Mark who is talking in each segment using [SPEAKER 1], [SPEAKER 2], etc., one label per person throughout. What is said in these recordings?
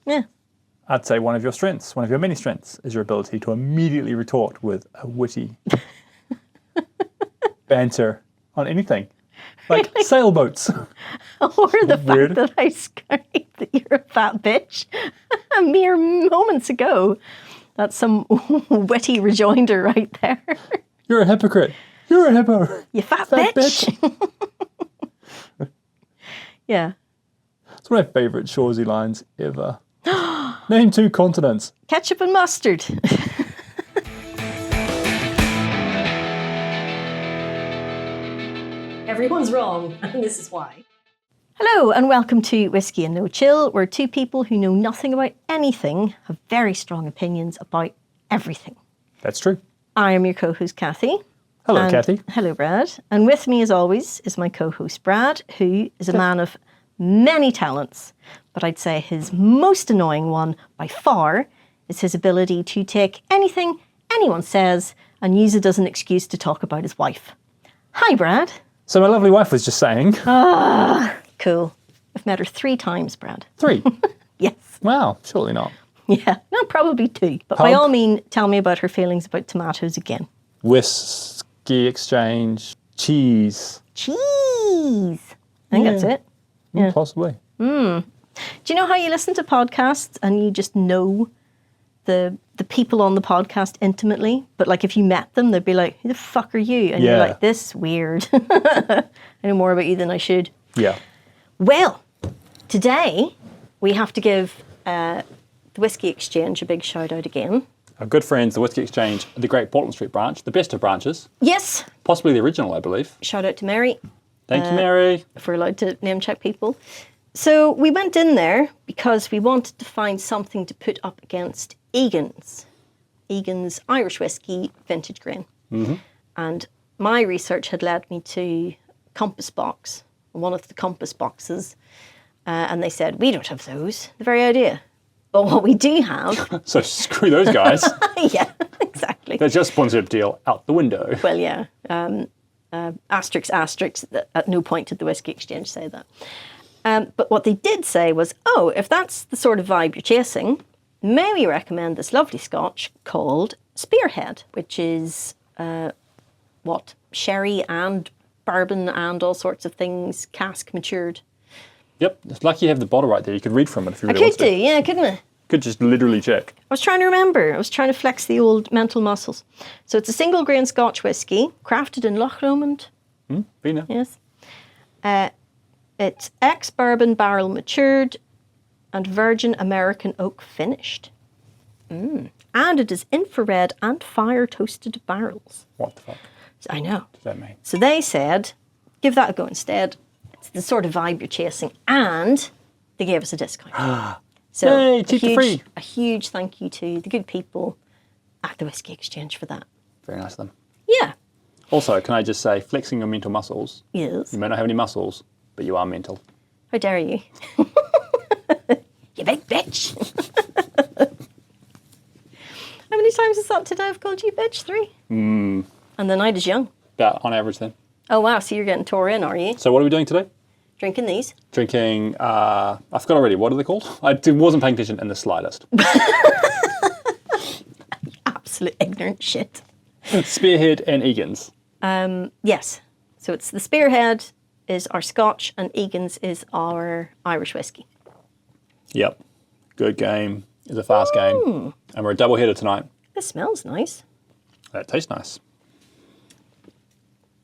[SPEAKER 1] Yeah.
[SPEAKER 2] I'd say one of your strengths, one of your many strengths, is your ability to immediately retort with a witty banter on anything. Like sailboats.
[SPEAKER 1] Or the fact that I screamed that you're a fat bitch a mere moments ago. That's some witty rejoinder right there.
[SPEAKER 2] You're a hypocrite. You're a hippo.
[SPEAKER 1] You fat bitch. Yeah.
[SPEAKER 2] It's one of my favourite Shoresy lines ever. Name 2 continents.
[SPEAKER 1] Ketchup and mustard. Everyone's wrong, and this is why. Hello, and welcome to Whiskey and No Chill, where 2 people who know nothing about anything have very strong opinions about everything.
[SPEAKER 2] That's true.
[SPEAKER 1] I am your co-host, Cathy.
[SPEAKER 2] Hello, Cathy.
[SPEAKER 1] Hello, Brad. And with me, as always, is my co-host, Brad, who is a man of many talents. But I'd say his most annoying one, by far, is his ability to take anything anyone says and use it as an excuse to talk about his wife. Hi, Brad.
[SPEAKER 2] So my lovely wife was just saying...
[SPEAKER 1] Cool. I've met her 3 times, Brad.
[SPEAKER 2] 3?
[SPEAKER 1] Yes.
[SPEAKER 2] Wow, surely not.
[SPEAKER 1] Yeah, no, probably 2. But by all means, tell me about her feelings about tomatoes again.
[SPEAKER 2] Whiskey exchange, cheese.
[SPEAKER 1] Cheese. I think that's it. Yeah.
[SPEAKER 2] Possibly.
[SPEAKER 1] Do you know how you listen to podcasts and you just know the people on the podcast intimately? But like if you met them, they'd be like, who the fuck are you? And you're like, this is weird. I know more about you than I should.
[SPEAKER 2] Yeah.
[SPEAKER 1] Well, today we have to give the Whiskey Exchange a big shout out again.
[SPEAKER 2] Our good friends, the Whiskey Exchange, the Great Portland Street branch, the best of branches.
[SPEAKER 1] Yes.
[SPEAKER 2] Possibly the original, I believe.
[SPEAKER 1] Shout out to Mary.
[SPEAKER 2] Thank you, Mary.
[SPEAKER 1] If we're allowed to name check people. So we went in there because we wanted to find something to put up against Egans Irish Whiskey Vintage Grain. Mm-hmm. And my research had led me to Compass Box, one of the Compass boxes, and they said, we don't have those, the very idea. But what we do have...
[SPEAKER 2] So screw those guys.
[SPEAKER 1] Yeah, exactly.
[SPEAKER 2] That's your sponsorship deal out the window.
[SPEAKER 1] Well, yeah. Asterisk, at no point did the Whiskey Exchange say that. But what they did say was, if that's the sort of vibe you're chasing, may we recommend this lovely scotch called Spearhead, which is, sherry and bourbon and all sorts of things, cask matured.
[SPEAKER 2] Yep, it's lucky you have the bottle right there. You could read from it if you really
[SPEAKER 1] want to. I could do, yeah, couldn't I?
[SPEAKER 2] Could just literally check.
[SPEAKER 1] I was trying to remember. I was trying to flex the old mental muscles. So it's a single grain Scotch whiskey, crafted in Loch Lomond.
[SPEAKER 2] Bina.
[SPEAKER 1] Yes. It's ex-bourbon barrel matured and virgin American oak finished. And it is infrared and fire toasted barrels.
[SPEAKER 2] What the fuck?
[SPEAKER 1] I know.
[SPEAKER 2] What does that mean?
[SPEAKER 1] So they said, give that a go instead. It's the sort of vibe you're chasing. And they gave us a discount. So
[SPEAKER 2] yay, cheap to free.
[SPEAKER 1] A huge thank you to the good people at the Whiskey Exchange for that.
[SPEAKER 2] Very nice of them.
[SPEAKER 1] Yeah.
[SPEAKER 2] Also, can I just say, flexing your mental muscles.
[SPEAKER 1] Yes.
[SPEAKER 2] You may not have any muscles, but you are mental.
[SPEAKER 1] How dare you? You big bitch. How many times is that today I've called you bitch? 3? And the night is young.
[SPEAKER 2] About on average then.
[SPEAKER 1] Oh wow, so you're getting tore in, are you?
[SPEAKER 2] So what are we doing today?
[SPEAKER 1] Drinking these.
[SPEAKER 2] Drinking, I forgot already, what are they called? I wasn't paying attention in the slightest.
[SPEAKER 1] Absolute ignorant shit.
[SPEAKER 2] Spearhead and Egans.
[SPEAKER 1] Yes. So it's the Spearhead is our Scotch and Egans is our Irish whiskey.
[SPEAKER 2] Yep. Good game. It's a fast game. And we're a double header tonight.
[SPEAKER 1] This smells nice.
[SPEAKER 2] That tastes nice.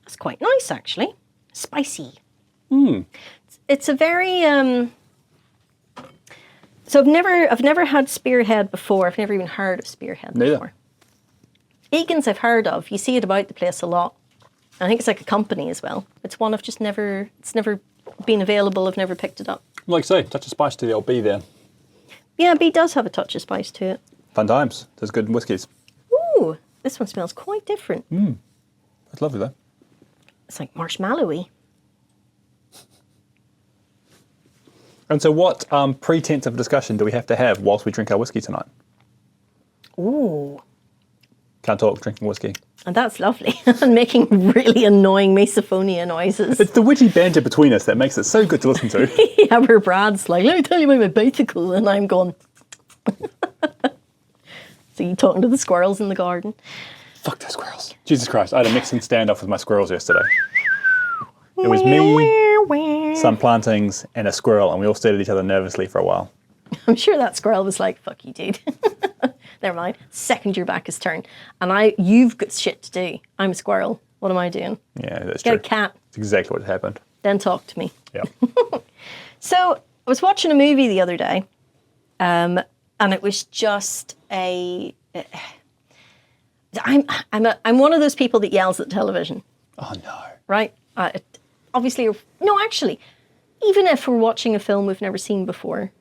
[SPEAKER 1] That's quite nice, actually. Spicy.
[SPEAKER 2] Mm.
[SPEAKER 1] It's a very... So I've never had Spearhead before. I've never even heard of Spearhead before. Egans I've heard of. You see it about the place a lot. I think it's like a company as well. It's one I've just never... It's never been available. I've never picked it up.
[SPEAKER 2] Like I say, touch of spice to the old B there.
[SPEAKER 1] Yeah, B does have a touch of spice to it.
[SPEAKER 2] Fun times. There's good whiskies.
[SPEAKER 1] Ooh, this one smells quite different.
[SPEAKER 2] That's lovely though.
[SPEAKER 1] It's like marshmallowy.
[SPEAKER 2] And so what pretense of discussion do we have to have whilst we drink our whiskey tonight?
[SPEAKER 1] Ooh.
[SPEAKER 2] Can't talk, drinking whiskey.
[SPEAKER 1] And that's lovely. And making really annoying misophonia noises.
[SPEAKER 2] It's the witty banter between us that makes it so good to listen to.
[SPEAKER 1] Yeah, where Brad's like, let me tell you about my bicycle. And I'm going, So you talking to the squirrels in the garden?
[SPEAKER 2] Fuck those squirrels. Jesus Christ, I had a Mexican standoff with my squirrels yesterday. It was me, some plantings, and a squirrel, and we all stared at each other nervously for a while.
[SPEAKER 1] I'm sure that squirrel was like, fuck you, dude. Never mind. Second your back is turned. And you've got shit to do. I'm a squirrel. What am I doing?
[SPEAKER 2] Yeah, that's
[SPEAKER 1] Get
[SPEAKER 2] true.
[SPEAKER 1] a cat.
[SPEAKER 2] That's exactly what happened.
[SPEAKER 1] Then talk to me.
[SPEAKER 2] Yeah.
[SPEAKER 1] So I was watching a movie the other day, and it was just I'm one of those people that yells at television.
[SPEAKER 2] Oh, no.
[SPEAKER 1] Right? Obviously, no, actually, even if we're watching a film we've never seen before,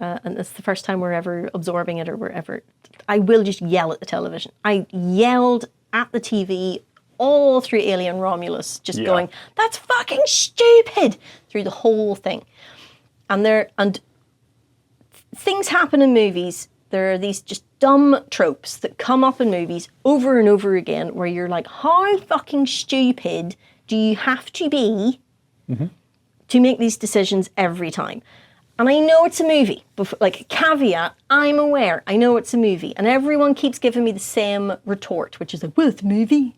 [SPEAKER 1] and it's the first time we're ever absorbing it or wherever, I will just yell at the television. I yelled at the TV all through Alien Romulus, just going, that's fucking stupid, through the whole thing. And things happen in movies. There are these just dumb tropes that come up in movies over and over again where you're like, how fucking stupid do you have to be to make these decisions every time? And I know it's a movie, but like caveat, I'm aware, I know it's a movie. And everyone keeps giving me the same retort, which is like, well, it's a movie.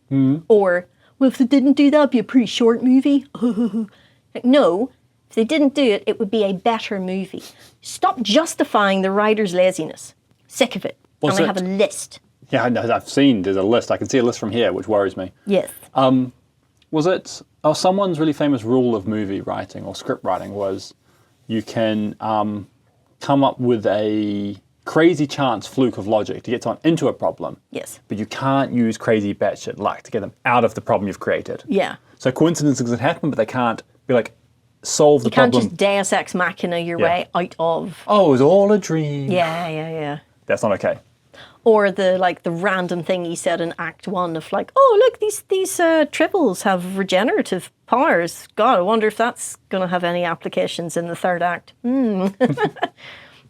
[SPEAKER 1] Or, well, if they didn't do that, it'd be a pretty short movie. Like, no, if they didn't do it, it would be a better movie. Stop justifying the writer's laziness. Sick of it. And I have a list.
[SPEAKER 2] Yeah, I've seen, there's a list. I can see a list from here, which worries me.
[SPEAKER 1] Yes.
[SPEAKER 2] Was it, someone's really famous rule of movie writing or script writing was you can come up with a crazy chance fluke of logic to get someone into a problem.
[SPEAKER 1] Yes.
[SPEAKER 2] But you can't use crazy batshit luck to get them out of the problem you've created.
[SPEAKER 1] Yeah.
[SPEAKER 2] So coincidences can happen, but they can't be like, solve the problem.
[SPEAKER 1] You can't just Deus Ex Machina your way out of...
[SPEAKER 2] Oh, it was all a dream.
[SPEAKER 1] Yeah.
[SPEAKER 2] That's not okay.
[SPEAKER 1] Or the random thing he said in Act 1 of like, oh, look, these tribbles have regenerative powers. God, I wonder if that's going to have any applications in the third act. Then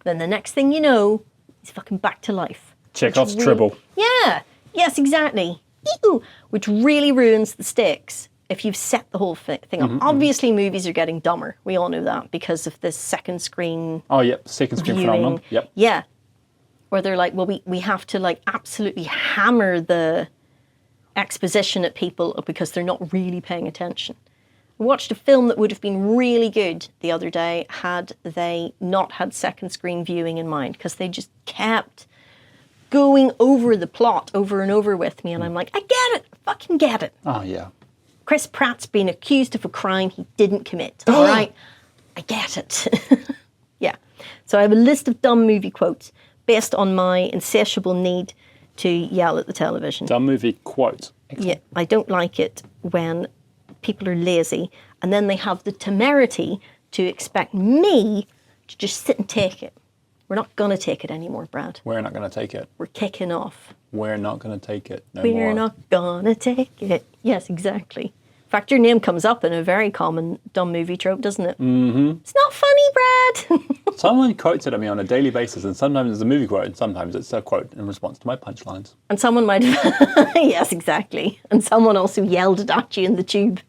[SPEAKER 1] the next thing you know, he's fucking back to life.
[SPEAKER 2] Chekhov's tribble.
[SPEAKER 1] Yeah. Yes, exactly. Ew. Which really ruins the stakes if you've set the whole thing up. Obviously, movies are getting dumber. We all know that because of this second screen.
[SPEAKER 2] Oh, yep. Second screen phenomenon. Yep.
[SPEAKER 1] Yeah. Where they're like, well, we have to like absolutely hammer the exposition at people because they're not really paying attention. I watched a film that would have been really good the other day had they not had second screen viewing in mind, because they just kept going over the plot over and over with me, and I'm like, I get it, I fucking get it.
[SPEAKER 2] Oh, yeah.
[SPEAKER 1] Chris Pratt's been accused of a crime he didn't commit, all right? I get it. Yeah. So I have a list of dumb movie quotes based on my insatiable need to yell at the television.
[SPEAKER 2] Dumb movie quote. Excellent.
[SPEAKER 1] Yeah, I don't like it when people are lazy and then they have the temerity to expect me to just sit and take it. We're not going to take it anymore, Brad.
[SPEAKER 2] We're not going to take it.
[SPEAKER 1] We're kicking off.
[SPEAKER 2] We're not going to take it no more.
[SPEAKER 1] We're not going to take it. Yes, exactly. In fact, your name comes up in a very common dumb movie trope, doesn't it? Mm-hmm. It's not funny, Brad.
[SPEAKER 2] Someone quotes it at me on a daily basis, and sometimes it's a movie quote, and sometimes it's a quote in response to my punchlines.
[SPEAKER 1] And someone might have... Yes, exactly. And someone also yelled it at you in the tube.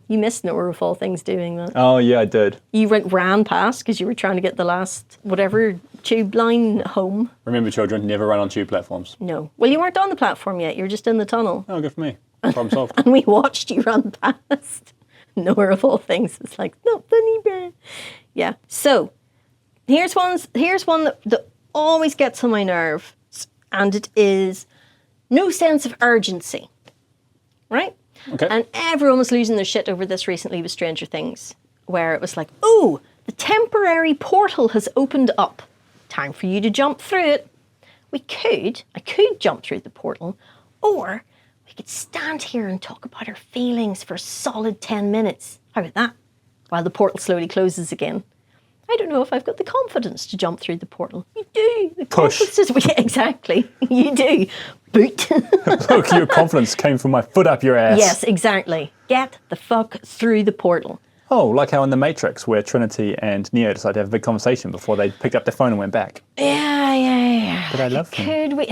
[SPEAKER 1] You missed Nora of all things doing that.
[SPEAKER 2] Oh, yeah, I did.
[SPEAKER 1] You ran past because you were trying to get the last, whatever, tube line home.
[SPEAKER 2] Remember, children, never run on tube platforms.
[SPEAKER 1] No. Well, you weren't on the platform yet. You were just in the tunnel.
[SPEAKER 2] Oh, good for me. Problem solved.
[SPEAKER 1] And we watched you run past. Nora of all things. It's like, not funny, Brad. Yeah. So, here's one that always gets on my nerves, and it is no sense of urgency. Right?
[SPEAKER 2] Okay.
[SPEAKER 1] And everyone was losing their shit over this recently with Stranger Things, where it was like, oh, the temporary portal has opened up. Time for you to jump through it. I could jump through the portal, or we could stand here and talk about our feelings for a solid 10 minutes. How about that? While the portal slowly closes again. I don't know if I've got the confidence to jump through the portal. You do. The
[SPEAKER 2] Push.
[SPEAKER 1] Yeah, exactly. You do. Boot.
[SPEAKER 2] Look, your confidence came from my foot up your ass.
[SPEAKER 1] Yes, exactly. Get the fuck through the portal.
[SPEAKER 2] Oh, like how in The Matrix, where Trinity and Neo decided to have a big conversation before they picked up their phone and went back.
[SPEAKER 1] Yeah.
[SPEAKER 2] But I love him.
[SPEAKER 1] Could we...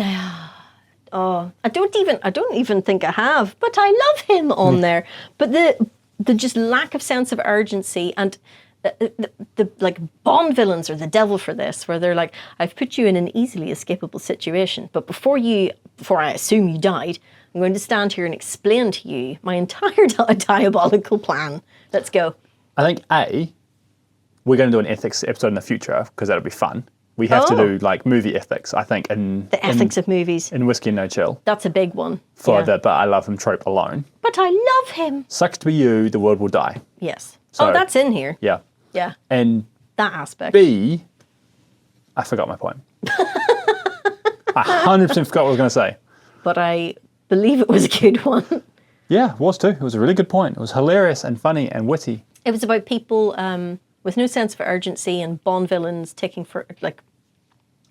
[SPEAKER 1] Oh, I don't even think I have, but I love him on there. But the just lack of sense of urgency, and the like Bond villains are the devil for this, where they're like, I've put you in an easily escapable situation, but before I assume you died, I'm going to stand here and explain to you my entire diabolical plan. Let's go.
[SPEAKER 2] I think we're going to do an ethics episode in the future because that'll be fun. We have to do like movie ethics, I think,
[SPEAKER 1] the ethics of movies
[SPEAKER 2] in Whiskey and No Chill.
[SPEAKER 1] That's a big one.
[SPEAKER 2] For the "but I love him" trope alone.
[SPEAKER 1] But I love him.
[SPEAKER 2] Sucks to be you, the world will die.
[SPEAKER 1] Yes.
[SPEAKER 2] So,
[SPEAKER 1] that's in here.
[SPEAKER 2] Yeah.
[SPEAKER 1] Yeah.
[SPEAKER 2] And
[SPEAKER 1] that aspect.
[SPEAKER 2] B, I forgot my point. I 100% forgot what I was going to say.
[SPEAKER 1] But I believe it was a good one.
[SPEAKER 2] Yeah, it was too. It was a really good point. It was hilarious and funny and witty.
[SPEAKER 1] It was about people with no sense of urgency and Bond villains taking for, like,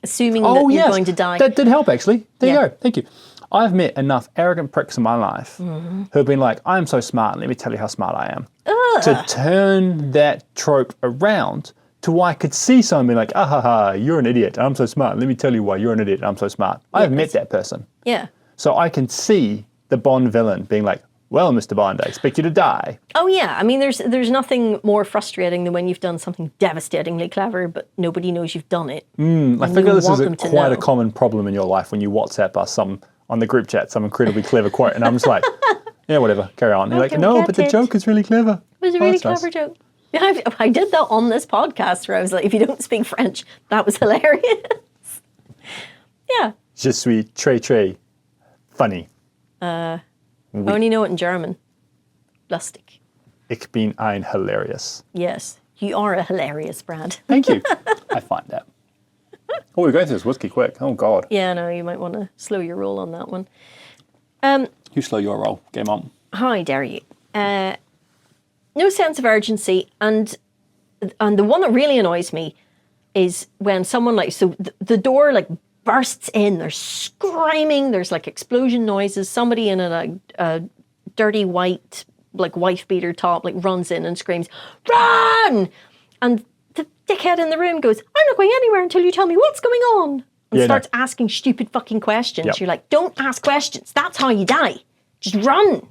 [SPEAKER 1] assuming that you're going to die.
[SPEAKER 2] That did help, actually. There you go. Thank you. I've met enough arrogant pricks in my life who have been like, I'm so smart, let me tell you how smart I am. To turn that trope around to why I could see someone being like, ah ha ha, you're an idiot, I'm so smart, let me tell you why you're an idiot, I'm so smart. I've met that person.
[SPEAKER 1] Yeah.
[SPEAKER 2] So I can see the Bond villain being like, well, Mr. Bond, I expect you to die.
[SPEAKER 1] Oh yeah, I mean, there's nothing more frustrating than when you've done something devastatingly clever, but nobody knows you've done it.
[SPEAKER 2] I figure this is quite a common problem in your life when you WhatsApp us on the group chat some incredibly clever quote, and I'm just like, yeah, whatever, carry on. And you're like, no, but the joke is really clever.
[SPEAKER 1] It was a really clever joke. Yeah, I did that on this podcast where I was like, if you don't speak French, that was hilarious. Yeah.
[SPEAKER 2] Je suis très funny.
[SPEAKER 1] I only know it in German. Lustig.
[SPEAKER 2] Ich bin ein hilarious.
[SPEAKER 1] Yes, you are a hilarious, Brad.
[SPEAKER 2] Thank you. I find that. Oh, we're going through this whiskey quick. Oh, God.
[SPEAKER 1] Yeah, no, you might want to slow your roll on that one.
[SPEAKER 2] You slow your roll. Game on.
[SPEAKER 1] How dare you? No sense of urgency, and the one that really annoys me is when someone the door bursts in, there's screaming, there's like explosion noises, somebody in a dirty white wife beater top runs in and screams, run! And the dickhead in the room goes, I'm not going anywhere until you tell me what's going on. And starts asking stupid fucking questions. Yep. You're like, don't ask questions. That's how you die. Just run.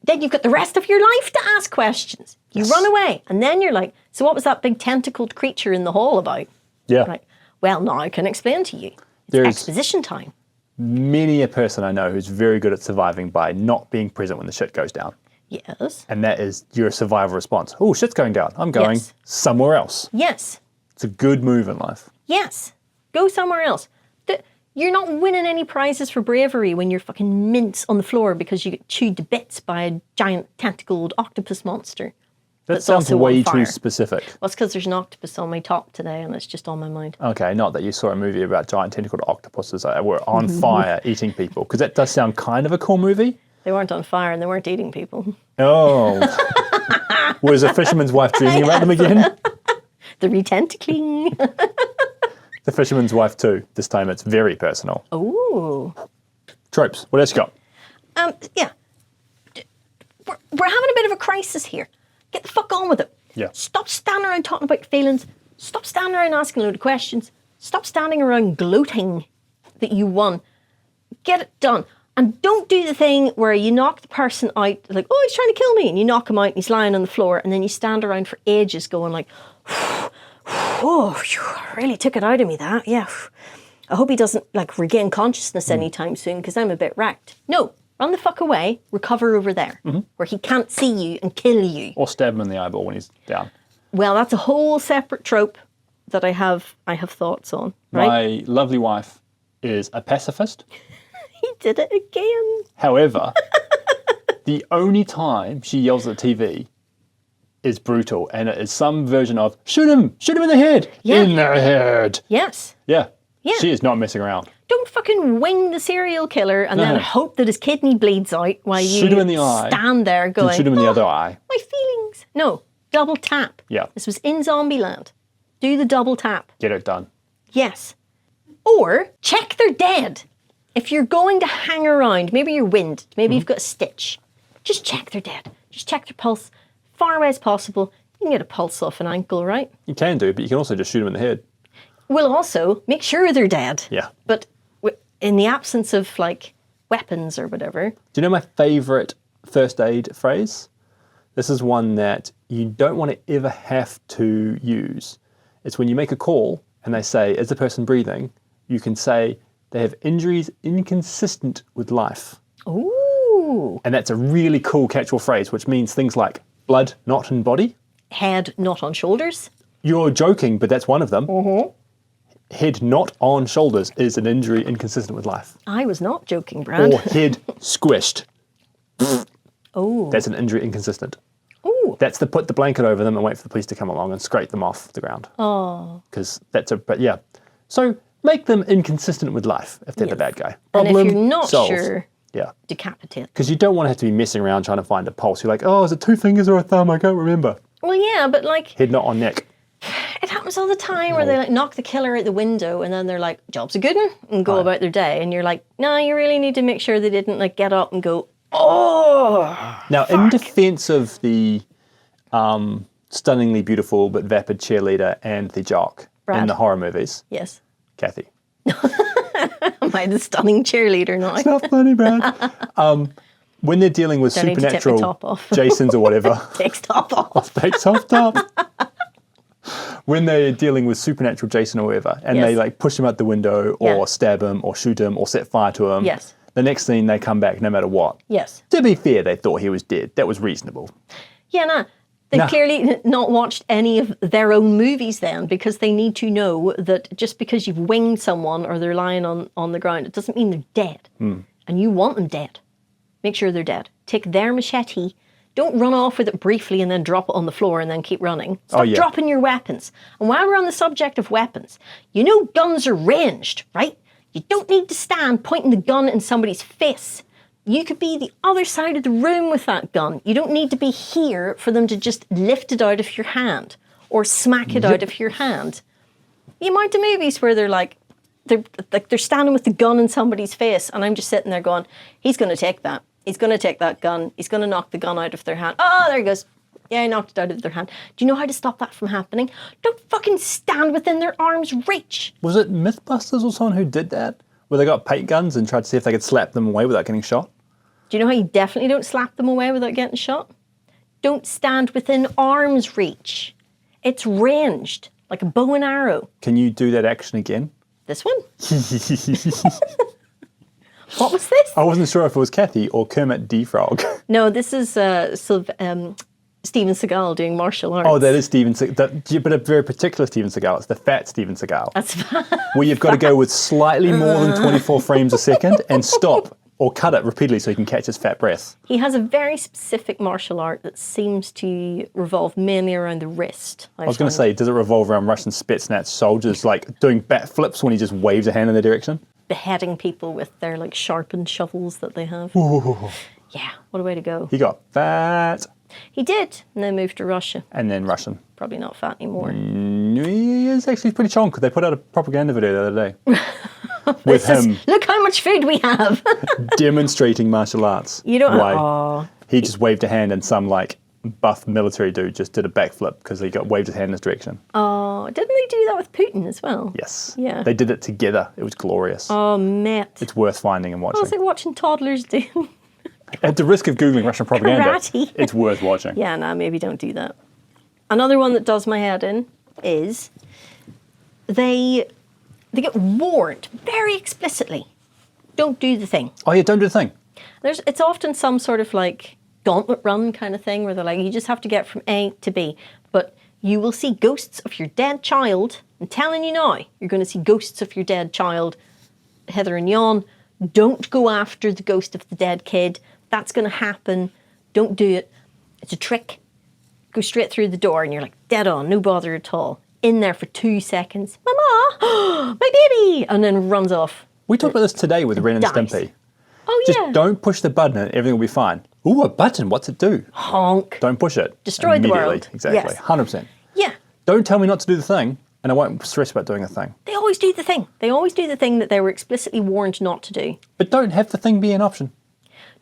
[SPEAKER 1] Then you've got the rest of your life to ask questions. You run away. And then you're like, so what was that big tentacled creature in the hall about?
[SPEAKER 2] Yeah.
[SPEAKER 1] Like, well, now I can explain to you. It's exposition time.
[SPEAKER 2] Many a person I know who's very good at surviving by not being present when the shit goes down.
[SPEAKER 1] Yes.
[SPEAKER 2] And that is your survival response. Oh, shit's going down. I'm going somewhere else.
[SPEAKER 1] Yes.
[SPEAKER 2] It's a good move in life.
[SPEAKER 1] Yes. Go somewhere else. You're not winning any prizes for bravery when you're fucking mince on the floor because you get chewed to bits by a giant tentacled octopus monster.
[SPEAKER 2] That sounds way too specific.
[SPEAKER 1] Well, it's because there's an octopus on my top today and it's just on my mind.
[SPEAKER 2] Okay, not that you saw a movie about giant tentacled octopuses that were on fire eating people, because that does sound kind of a cool movie.
[SPEAKER 1] They weren't on fire and they weren't eating people.
[SPEAKER 2] Oh. Was a fisherman's wife dreaming about them again?
[SPEAKER 1] The retentacling.
[SPEAKER 2] The Fisherman's Wife 2. This time it's very personal.
[SPEAKER 1] Ooh.
[SPEAKER 2] Tropes. What else you got?
[SPEAKER 1] Yeah. We're having a bit of a crisis here. Get the fuck on with it.
[SPEAKER 2] Yeah.
[SPEAKER 1] Stop standing around talking about your feelings. Stop standing around asking a load of questions. Stop standing around gloating that you won. Get it done. And don't do the thing where you knock the person out, like, oh, he's trying to kill me. And you knock him out and he's lying on the floor. And then you stand around for ages going like, oh, really took it out of me, that. Yeah. I hope he doesn't regain consciousness anytime soon because I'm a bit wrecked. No, run the fuck away, recover over there where he can't see you and kill you.
[SPEAKER 2] Or stab him in the eyeball when he's down.
[SPEAKER 1] Well, that's a whole separate trope that I have thoughts on. Right?
[SPEAKER 2] My lovely wife is a pacifist.
[SPEAKER 1] He did it again.
[SPEAKER 2] However, the only time she yells at the TV is brutal, and it is some version of shoot him in the head, in the head.
[SPEAKER 1] Yes.
[SPEAKER 2] Yeah. She is not messing around.
[SPEAKER 1] Don't fucking wing the serial killer and then hope that his kidney bleeds out while you
[SPEAKER 2] shoot him in the eye.
[SPEAKER 1] Stand there going,
[SPEAKER 2] shoot him in the other eye.
[SPEAKER 1] My feelings. No, double tap.
[SPEAKER 2] Yeah.
[SPEAKER 1] This was in Zombieland. Do the double tap.
[SPEAKER 2] Get it done.
[SPEAKER 1] Yes. Or check they're dead. If you're going to hang around, maybe you're winded, maybe you've got a stitch, just check they're dead. Just check their pulse. Far away as possible. You can get a pulse off an ankle, right?
[SPEAKER 2] You can do, but you can also just shoot them in the head.
[SPEAKER 1] We'll also make sure they're dead.
[SPEAKER 2] Yeah.
[SPEAKER 1] But in the absence of weapons or whatever.
[SPEAKER 2] Do you know my favourite first aid phrase? This is one that you don't want to ever have to use. It's when you make a call and they say, is the person breathing? You can say they have injuries inconsistent with life.
[SPEAKER 1] Ooh.
[SPEAKER 2] And that's a really cool catch-all phrase, which means things like blood not in body.
[SPEAKER 1] Head not on shoulders.
[SPEAKER 2] You're joking, but that's one of them. Head not on shoulders is an injury inconsistent with life.
[SPEAKER 1] I was not joking, Brad.
[SPEAKER 2] Or head squished.
[SPEAKER 1] Oh.
[SPEAKER 2] That's an injury inconsistent.
[SPEAKER 1] Ooh.
[SPEAKER 2] That's to put the blanket over them and wait for the police to come along and scrape them off the ground.
[SPEAKER 1] Oh.
[SPEAKER 2] Because but yeah. So make them inconsistent with life if they're the bad guy.
[SPEAKER 1] And
[SPEAKER 2] Problem
[SPEAKER 1] if you're not
[SPEAKER 2] solved.
[SPEAKER 1] sure,
[SPEAKER 2] Yeah.
[SPEAKER 1] decapitate.
[SPEAKER 2] Because you don't want to have to be messing around trying to find a pulse. You're like, oh, is it 2 fingers or a thumb? I can't remember.
[SPEAKER 1] Well, yeah, but like,
[SPEAKER 2] Head not on neck.
[SPEAKER 1] it happens all the time where they like knock the killer out the window and then they're like, job's a good one, and go about their day. And you're like, no, you really need to make sure they didn't like get up and go, oh.
[SPEAKER 2] Now, in defense of the stunningly beautiful but vapid cheerleader and the jock
[SPEAKER 1] Brad.
[SPEAKER 2] in the horror movies,
[SPEAKER 1] Yes.
[SPEAKER 2] Cathy.
[SPEAKER 1] Am I the stunning cheerleader now?
[SPEAKER 2] It's not funny, Brad. When they're dealing with
[SPEAKER 1] Don't need to take my
[SPEAKER 2] supernatural
[SPEAKER 1] top off.
[SPEAKER 2] Jasons or whatever,
[SPEAKER 1] Takes top off.
[SPEAKER 2] takes off top. When they're dealing with supernatural Jason or whatever, and they
[SPEAKER 1] Yes.
[SPEAKER 2] like push him out the window or
[SPEAKER 1] Yeah.
[SPEAKER 2] stab him or shoot him or set fire to him,
[SPEAKER 1] Yes.
[SPEAKER 2] the next scene they come back no matter what.
[SPEAKER 1] Yes.
[SPEAKER 2] To be fair, they thought he was dead. That was reasonable.
[SPEAKER 1] Yeah, nah. They've
[SPEAKER 2] Nah.
[SPEAKER 1] clearly not watched any of their own movies then, because they need to know that just because you've winged someone or they're lying on the ground, it doesn't mean they're dead. And you want them dead. Make sure they're dead. Take their machete. Don't run off with it briefly and then drop it on the floor and then keep running. Stop
[SPEAKER 2] yeah.
[SPEAKER 1] dropping your weapons. And while we're on the subject of weapons, you know guns are ranged, right? You don't need to stand pointing the gun in somebody's face. You could be the other side of the room with that gun. You don't need to be here for them to just lift it out of your hand or smack it out of your hand. The amount of movies where they're standing with the gun in somebody's face and I'm just sitting there going, he's going to take that. He's going to take that gun. He's going to knock the gun out of their hand. Oh, there he goes. Yeah, he knocked it out of their hand. Do you know how to stop that from happening? Don't fucking stand within their arm's reach.
[SPEAKER 2] Was it Mythbusters or someone who did that? Where they got paint guns and tried to see if they could slap them away without getting shot?
[SPEAKER 1] Do you know how you definitely don't slap them away without getting shot? Don't stand within arm's reach. It's ranged, like a bow and arrow.
[SPEAKER 2] Can you do that action again?
[SPEAKER 1] This one? What was this?
[SPEAKER 2] I wasn't sure if it was Cathy or Kermit D. Frog.
[SPEAKER 1] No, this is Steven Seagal doing martial arts.
[SPEAKER 2] Oh, that is Steven Seagal, but a very particular Steven Seagal. It's the fat Steven Seagal.
[SPEAKER 1] That's
[SPEAKER 2] Where you've got to go with slightly more than 24 frames a second and stop or cut it repeatedly so you can catch his fat breath.
[SPEAKER 1] He has a very specific martial art that seems to revolve mainly around the wrist.
[SPEAKER 2] I was going to say, does it revolve around Russian Spetsnaz soldiers like doing bat flips when he just waves a hand in their direction?
[SPEAKER 1] Beheading people with their like sharpened shovels that they have.
[SPEAKER 2] Ooh.
[SPEAKER 1] Yeah, what a way to go.
[SPEAKER 2] He got fat.
[SPEAKER 1] He did, and then moved to Russia.
[SPEAKER 2] And then Russian.
[SPEAKER 1] Probably not fat anymore.
[SPEAKER 2] He is actually pretty chonk. They put out a propaganda video the other day. With him
[SPEAKER 1] Look how much food we have.
[SPEAKER 2] demonstrating martial arts.
[SPEAKER 1] You don't.
[SPEAKER 2] Why?
[SPEAKER 1] Oh,
[SPEAKER 2] He just waved a hand and some like buff military dude just did a backflip because he got waved his hand in his direction.
[SPEAKER 1] oh, didn't they do that with Putin as well?
[SPEAKER 2] Yes.
[SPEAKER 1] Yeah.
[SPEAKER 2] They did it together. It was glorious.
[SPEAKER 1] Oh, mate.
[SPEAKER 2] It's worth finding and
[SPEAKER 1] I
[SPEAKER 2] watching.
[SPEAKER 1] was like watching toddlers do.
[SPEAKER 2] At the risk of Googling Russian propaganda,
[SPEAKER 1] Karate.
[SPEAKER 2] it's worth watching.
[SPEAKER 1] Yeah, no, maybe don't do that. Another one that does my head in is they get warned very explicitly. Don't do the thing.
[SPEAKER 2] Oh yeah, don't do the thing.
[SPEAKER 1] It's often some sort of like gauntlet run kind of thing where they're like, you just have to get from A to B. But you will see ghosts of your dead child. I'm telling you now, you're going to see ghosts of your dead child. Heather and Jan, don't go after the ghost of the dead kid. That's going to happen. Don't do it. It's a trick. Go straight through the door and you're like, dead on, no bother at all. In there for 2 seconds. Mama, my baby! And then runs off.
[SPEAKER 2] We talked about this today with Ren and
[SPEAKER 1] Dies.
[SPEAKER 2] Stimpy.
[SPEAKER 1] Oh,
[SPEAKER 2] Just
[SPEAKER 1] yeah.
[SPEAKER 2] don't push the button and everything will be fine. Ooh, a button, what's it do?
[SPEAKER 1] Honk.
[SPEAKER 2] Don't push it.
[SPEAKER 1] Destroy the
[SPEAKER 2] Immediately.
[SPEAKER 1] world.
[SPEAKER 2] Exactly,
[SPEAKER 1] Yes.
[SPEAKER 2] 100%.
[SPEAKER 1] Yeah.
[SPEAKER 2] Don't tell me not to do the thing and I won't stress about doing a thing.
[SPEAKER 1] They always do the thing. They always do the thing that they were explicitly warned not to do.
[SPEAKER 2] But don't have the thing be an option.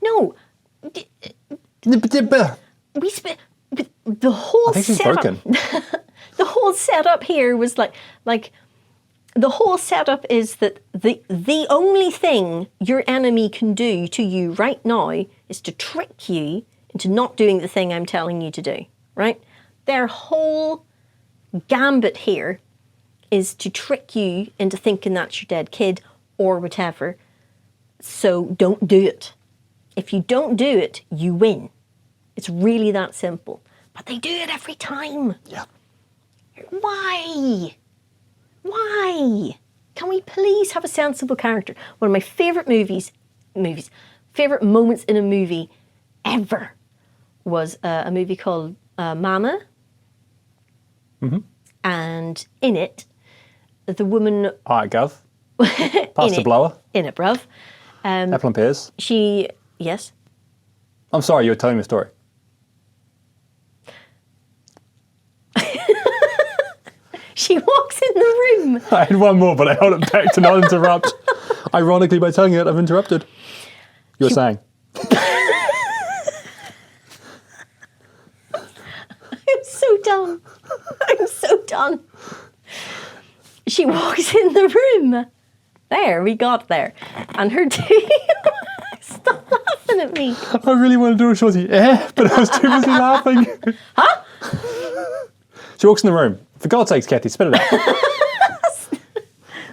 [SPEAKER 1] No. We spent the whole
[SPEAKER 2] I think she's
[SPEAKER 1] setup.
[SPEAKER 2] broken.
[SPEAKER 1] The whole setup here was like the whole setup is that the only thing your enemy can do to you right now is to trick you into not doing the thing I'm telling you to do, right? Their whole gambit here is to trick you into thinking that's your dead kid or whatever. So don't do it. If you don't do it, you win. It's really that simple. But they do it every time.
[SPEAKER 2] Yeah.
[SPEAKER 1] Why? Why? Can we please have a sensible character? One of my favourite favourite moments in a movie ever was a movie called Mama.
[SPEAKER 2] Mm-hmm.
[SPEAKER 1] And in it, the woman...
[SPEAKER 2] All right, Gov. Pass the blower.
[SPEAKER 1] In it, bruv.
[SPEAKER 2] Apple and pears.
[SPEAKER 1] Yes?
[SPEAKER 2] I'm sorry, you were telling me a story.
[SPEAKER 1] She walks in the room.
[SPEAKER 2] I had one more, but I held it back to not interrupt. Ironically, by telling it, I've interrupted. You were saying.
[SPEAKER 1] I'm so done. I'm so done. She walks in the room. There, we got there. And her stop laughing at me.
[SPEAKER 2] I really want to do a shorty, but I was too busy laughing.
[SPEAKER 1] Huh?
[SPEAKER 2] She walks in the room. For God's sakes, Cathy, spit it out.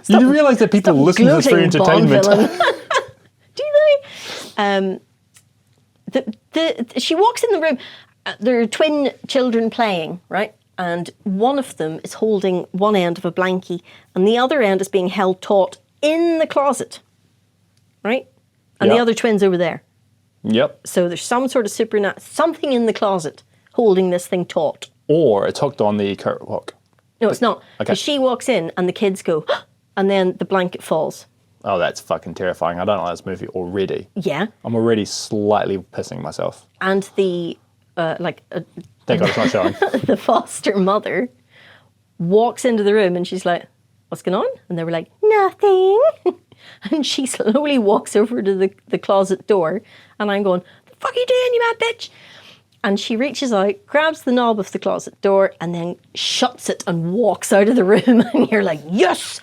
[SPEAKER 2] You do realise that people listen to this for entertainment.
[SPEAKER 1] Do they? She walks in the room. There are twin children playing, right? And one of them is holding one end of a blankie and the other end is being held taut in the closet, right? And the other twin's over there.
[SPEAKER 2] Yep.
[SPEAKER 1] So there's some sort of something in the closet holding this thing taut.
[SPEAKER 2] Or it's hooked on the curtain hook.
[SPEAKER 1] No, it's not.
[SPEAKER 2] Okay.
[SPEAKER 1] Because she walks in and the kids go, and then the blanket falls.
[SPEAKER 2] Oh, that's fucking terrifying. I don't like this movie already.
[SPEAKER 1] Yeah.
[SPEAKER 2] I'm already slightly pissing myself.
[SPEAKER 1] And the,
[SPEAKER 2] Thank God it's not showing.
[SPEAKER 1] the foster mother walks into the room and she's like, what's going on? And they were like, nothing. And she slowly walks over to the closet door and I'm going, the fuck are you doing, you mad bitch? And she reaches out, grabs the knob of the closet door and then shuts it and walks out of the room. And you're like, yes,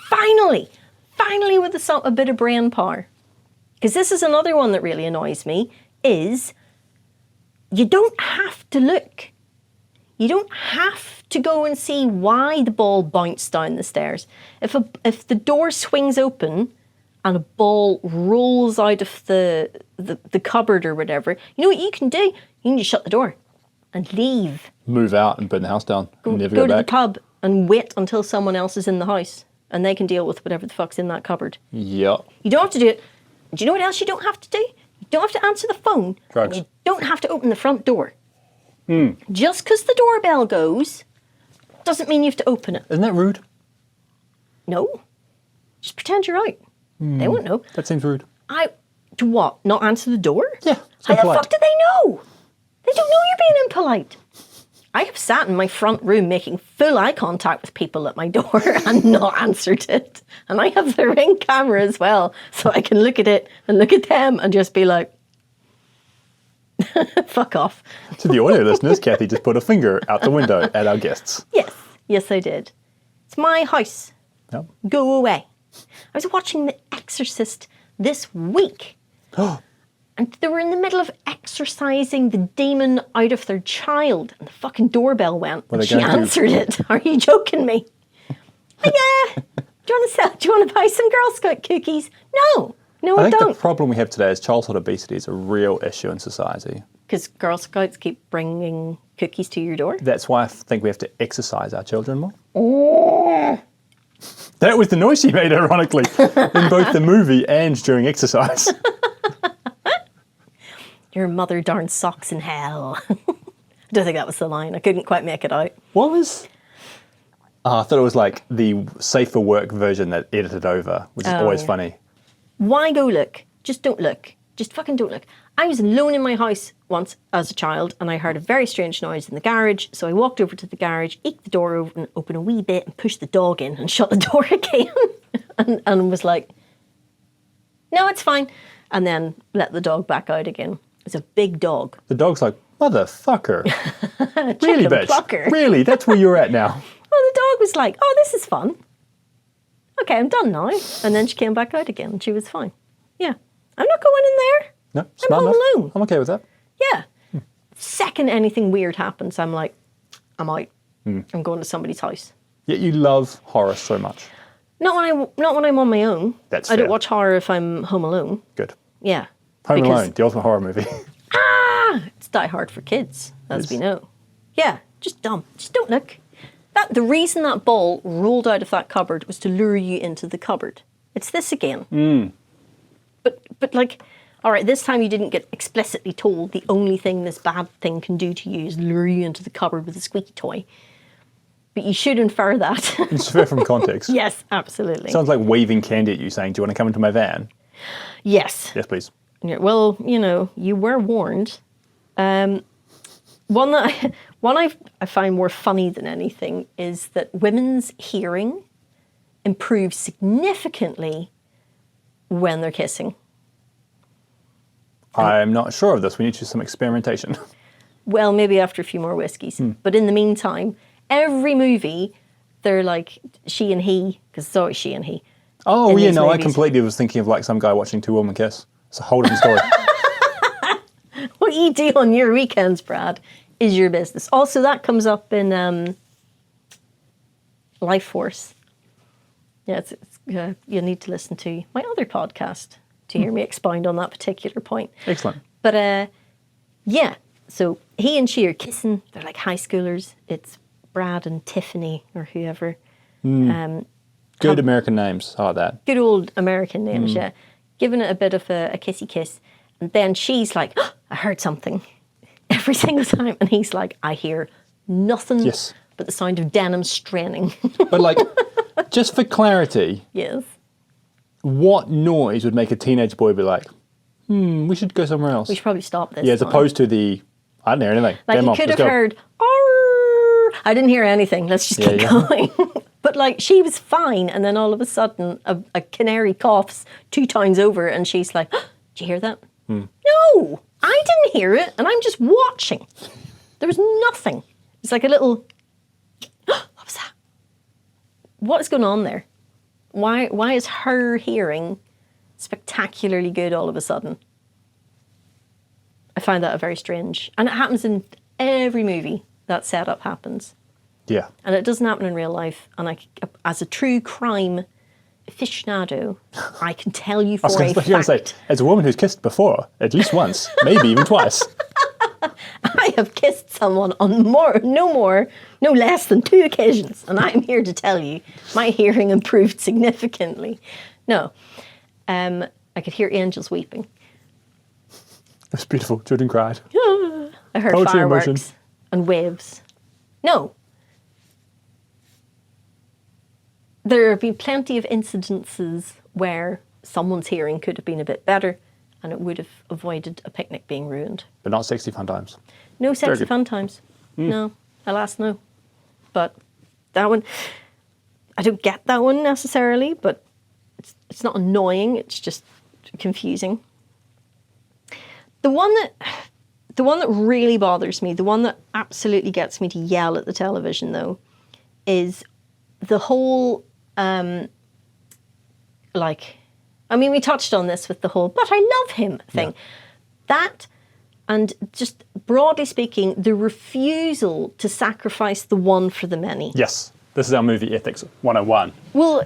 [SPEAKER 1] finally with a bit of brain power. Because this is another one that really annoys me, is you don't have to look. You don't have to go and see why the ball bounced down the stairs. If the door swings open and a ball rolls out of the cupboard or whatever, you know what you can do? You can just shut the door and leave.
[SPEAKER 2] Move out and burn the house down.
[SPEAKER 1] Go
[SPEAKER 2] Never
[SPEAKER 1] to
[SPEAKER 2] go
[SPEAKER 1] the
[SPEAKER 2] back.
[SPEAKER 1] pub and wait until someone else is in the house and they can deal with whatever the fuck's in that cupboard.
[SPEAKER 2] Yep.
[SPEAKER 1] You don't have to do it. Do you know what else you don't have to do? You don't have to answer the phone.
[SPEAKER 2] Drugs.
[SPEAKER 1] You don't have to open the front door. Just because the doorbell goes doesn't mean you have to open it.
[SPEAKER 2] Isn't that rude?
[SPEAKER 1] No. Just pretend you're out. They won't know.
[SPEAKER 2] That seems rude.
[SPEAKER 1] To what? Not answer the door?
[SPEAKER 2] Yeah.
[SPEAKER 1] How the
[SPEAKER 2] impolite.
[SPEAKER 1] fuck do they know? They don't know you're being impolite. I have sat in my front room making full eye contact with people at my door and not answered it. And I have the Ring camera as well, so I can look at it and look at them and just be like, fuck off.
[SPEAKER 2] To the audio listeners, Cathy just put a finger out the window at our guests.
[SPEAKER 1] Yes, I did. It's my house.
[SPEAKER 2] Yep.
[SPEAKER 1] Go away. I was watching The Exorcist this week. And they were in the middle of exorcising the demon out of their child. And the fucking doorbell went. And she answered it. Are you joking me? Yeah. Do you want to buy some Girl Scout cookies? No, I
[SPEAKER 2] think
[SPEAKER 1] don't.
[SPEAKER 2] the problem we have today is childhood obesity is a real issue in society.
[SPEAKER 1] Because Girl Scouts keep bringing cookies to your door?
[SPEAKER 2] That's why I think we have to exercise our children more. That was the noise she made, ironically, in both the movie and during exercise.
[SPEAKER 1] Your mother darn socks in hell. I don't think that was the line. I couldn't quite make it out.
[SPEAKER 2] What was... I thought it was like the safer work version that edited over, which is always funny.
[SPEAKER 1] Why go look? Just don't look. Just fucking don't look. I was alone in my house once as a child and I heard a very strange noise in the garage. So I walked over to the garage, eked the door open a wee bit and pushed the dog in and shut the door again. and was like, no, it's fine. And then let the dog back out again. It's a big dog.
[SPEAKER 2] The dog's like, motherfucker. Really, bitch?
[SPEAKER 1] Plucker.
[SPEAKER 2] Really? That's where you're at now.
[SPEAKER 1] Well, the dog was like, oh, this is fun. Okay, I'm done now. And then she came back out again and she was fine. Yeah. I'm not going in there.
[SPEAKER 2] No,
[SPEAKER 1] I'm
[SPEAKER 2] smart
[SPEAKER 1] home
[SPEAKER 2] enough.
[SPEAKER 1] alone.
[SPEAKER 2] I'm okay with that.
[SPEAKER 1] Yeah. Second anything weird happens, I'm like, I'm out. I'm going to somebody's house.
[SPEAKER 2] Yet you love horror so much.
[SPEAKER 1] Not when I'm on my own.
[SPEAKER 2] That's
[SPEAKER 1] I
[SPEAKER 2] fair.
[SPEAKER 1] don't watch horror if I'm home alone.
[SPEAKER 2] Good.
[SPEAKER 1] Yeah.
[SPEAKER 2] Home
[SPEAKER 1] because
[SPEAKER 2] Alone, the ultimate horror movie.
[SPEAKER 1] It's Die Hard for kids, as
[SPEAKER 2] Yes.
[SPEAKER 1] we know. Yeah, just dumb. Just don't look. The reason that ball rolled out of that cupboard was to lure you into the cupboard. It's this again. But like, all right, this time you didn't get explicitly told the only thing this bad thing can do to you is lure you into the cupboard with a squeaky toy. But you should infer that.
[SPEAKER 2] It's fair from context.
[SPEAKER 1] Yes, absolutely.
[SPEAKER 2] Sounds like waving candy at you saying, do you want to come into my van?
[SPEAKER 1] Yes.
[SPEAKER 2] Yes, please.
[SPEAKER 1] Yeah, well, you were warned. One I find more funny than anything is that women's hearing improves significantly when they're kissing.
[SPEAKER 2] I'm not sure of this. We need to do some experimentation.
[SPEAKER 1] Well, maybe after a few more whiskeys. But in the meantime, every movie, they're like she and he, because it's always she and he.
[SPEAKER 2] Oh,
[SPEAKER 1] in
[SPEAKER 2] yeah,
[SPEAKER 1] these
[SPEAKER 2] no, I
[SPEAKER 1] movies.
[SPEAKER 2] completely was thinking of like some guy watching two women kiss. It's a whole different story.
[SPEAKER 1] What you do on your weekends, Brad, is your business. Also, that comes up in Life Force. Yeah, you need to listen to my other podcast to hear me expound on that particular point.
[SPEAKER 2] Excellent.
[SPEAKER 1] But yeah, so he and she are kissing. They're like high schoolers. It's Brad and Tiffany or whoever.
[SPEAKER 2] Good American names. I like that.
[SPEAKER 1] Good old American names, yeah. Giving it a bit of a kissy kiss. And then she's like, oh, I heard something every single time. And he's like, I hear nothing
[SPEAKER 2] Yes.
[SPEAKER 1] but the sound of denim straining.
[SPEAKER 2] But like, just for clarity,
[SPEAKER 1] Yes.
[SPEAKER 2] what noise would make a teenage boy be like, we should go somewhere else?
[SPEAKER 1] We should probably stop this.
[SPEAKER 2] Yeah, as
[SPEAKER 1] now.
[SPEAKER 2] opposed to the, I didn't hear anything.
[SPEAKER 1] Like,
[SPEAKER 2] Game
[SPEAKER 1] you
[SPEAKER 2] off,
[SPEAKER 1] could
[SPEAKER 2] let's
[SPEAKER 1] have
[SPEAKER 2] go.
[SPEAKER 1] heard, "Arr." I didn't hear anything. Let's just keep going. But like, she was fine. And then all of a sudden, a canary coughs 2 times over. And she's like, oh, did you hear that? No, I didn't hear it. And I'm just watching. There was nothing. It's like a little, what was that? What is going on there? Why is her hearing spectacularly good all of a sudden? I find that a very strange. And it happens in every movie that setup happens.
[SPEAKER 2] Yeah.
[SPEAKER 1] And it doesn't happen in real life. And as a true crime aficionado, I can tell you for
[SPEAKER 2] I was going to say,
[SPEAKER 1] fact,
[SPEAKER 2] as a woman who's kissed before, at least once, maybe even twice.
[SPEAKER 1] I have kissed someone on no less than 2 occasions. And I'm here to tell you, my hearing improved significantly. No, I could hear angels weeping.
[SPEAKER 2] It was beautiful. Children cried.
[SPEAKER 1] I heard
[SPEAKER 2] Poetry in
[SPEAKER 1] fireworks
[SPEAKER 2] motion.
[SPEAKER 1] and waves. No. There have been plenty of incidences where someone's hearing could have been a bit better and it would have avoided a picnic being ruined.
[SPEAKER 2] But not 60 fun times.
[SPEAKER 1] No sexy
[SPEAKER 2] good.
[SPEAKER 1] fun times. No, alas, no. But that one, I don't get that one necessarily, but it's not annoying, it's just confusing. The one that really bothers me, the one that absolutely gets me to yell at the television though, is the whole, we touched on this with the whole, but I love him thing.
[SPEAKER 2] Yeah.
[SPEAKER 1] That, and just broadly speaking, the refusal to sacrifice the one for the many.
[SPEAKER 2] Yes. This is our movie ethics 101.
[SPEAKER 1] Well,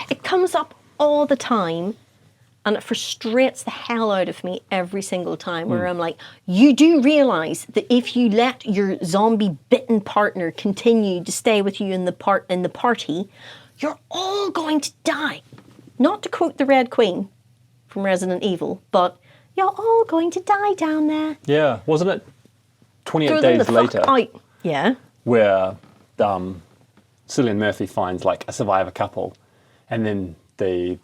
[SPEAKER 1] it comes up all the time. And it frustrates the hell out of me every single time where I'm like, you do realise that if you let your zombie-bitten partner continue to stay with you in the party, you're all going to die. Not to quote the Red Queen from Resident Evil, but you're all going to die down there.
[SPEAKER 2] Yeah. Wasn't it 28
[SPEAKER 1] Throw them
[SPEAKER 2] days
[SPEAKER 1] the fuck
[SPEAKER 2] later
[SPEAKER 1] out. Yeah.
[SPEAKER 2] where Cillian Murphy finds like a survivor couple and then the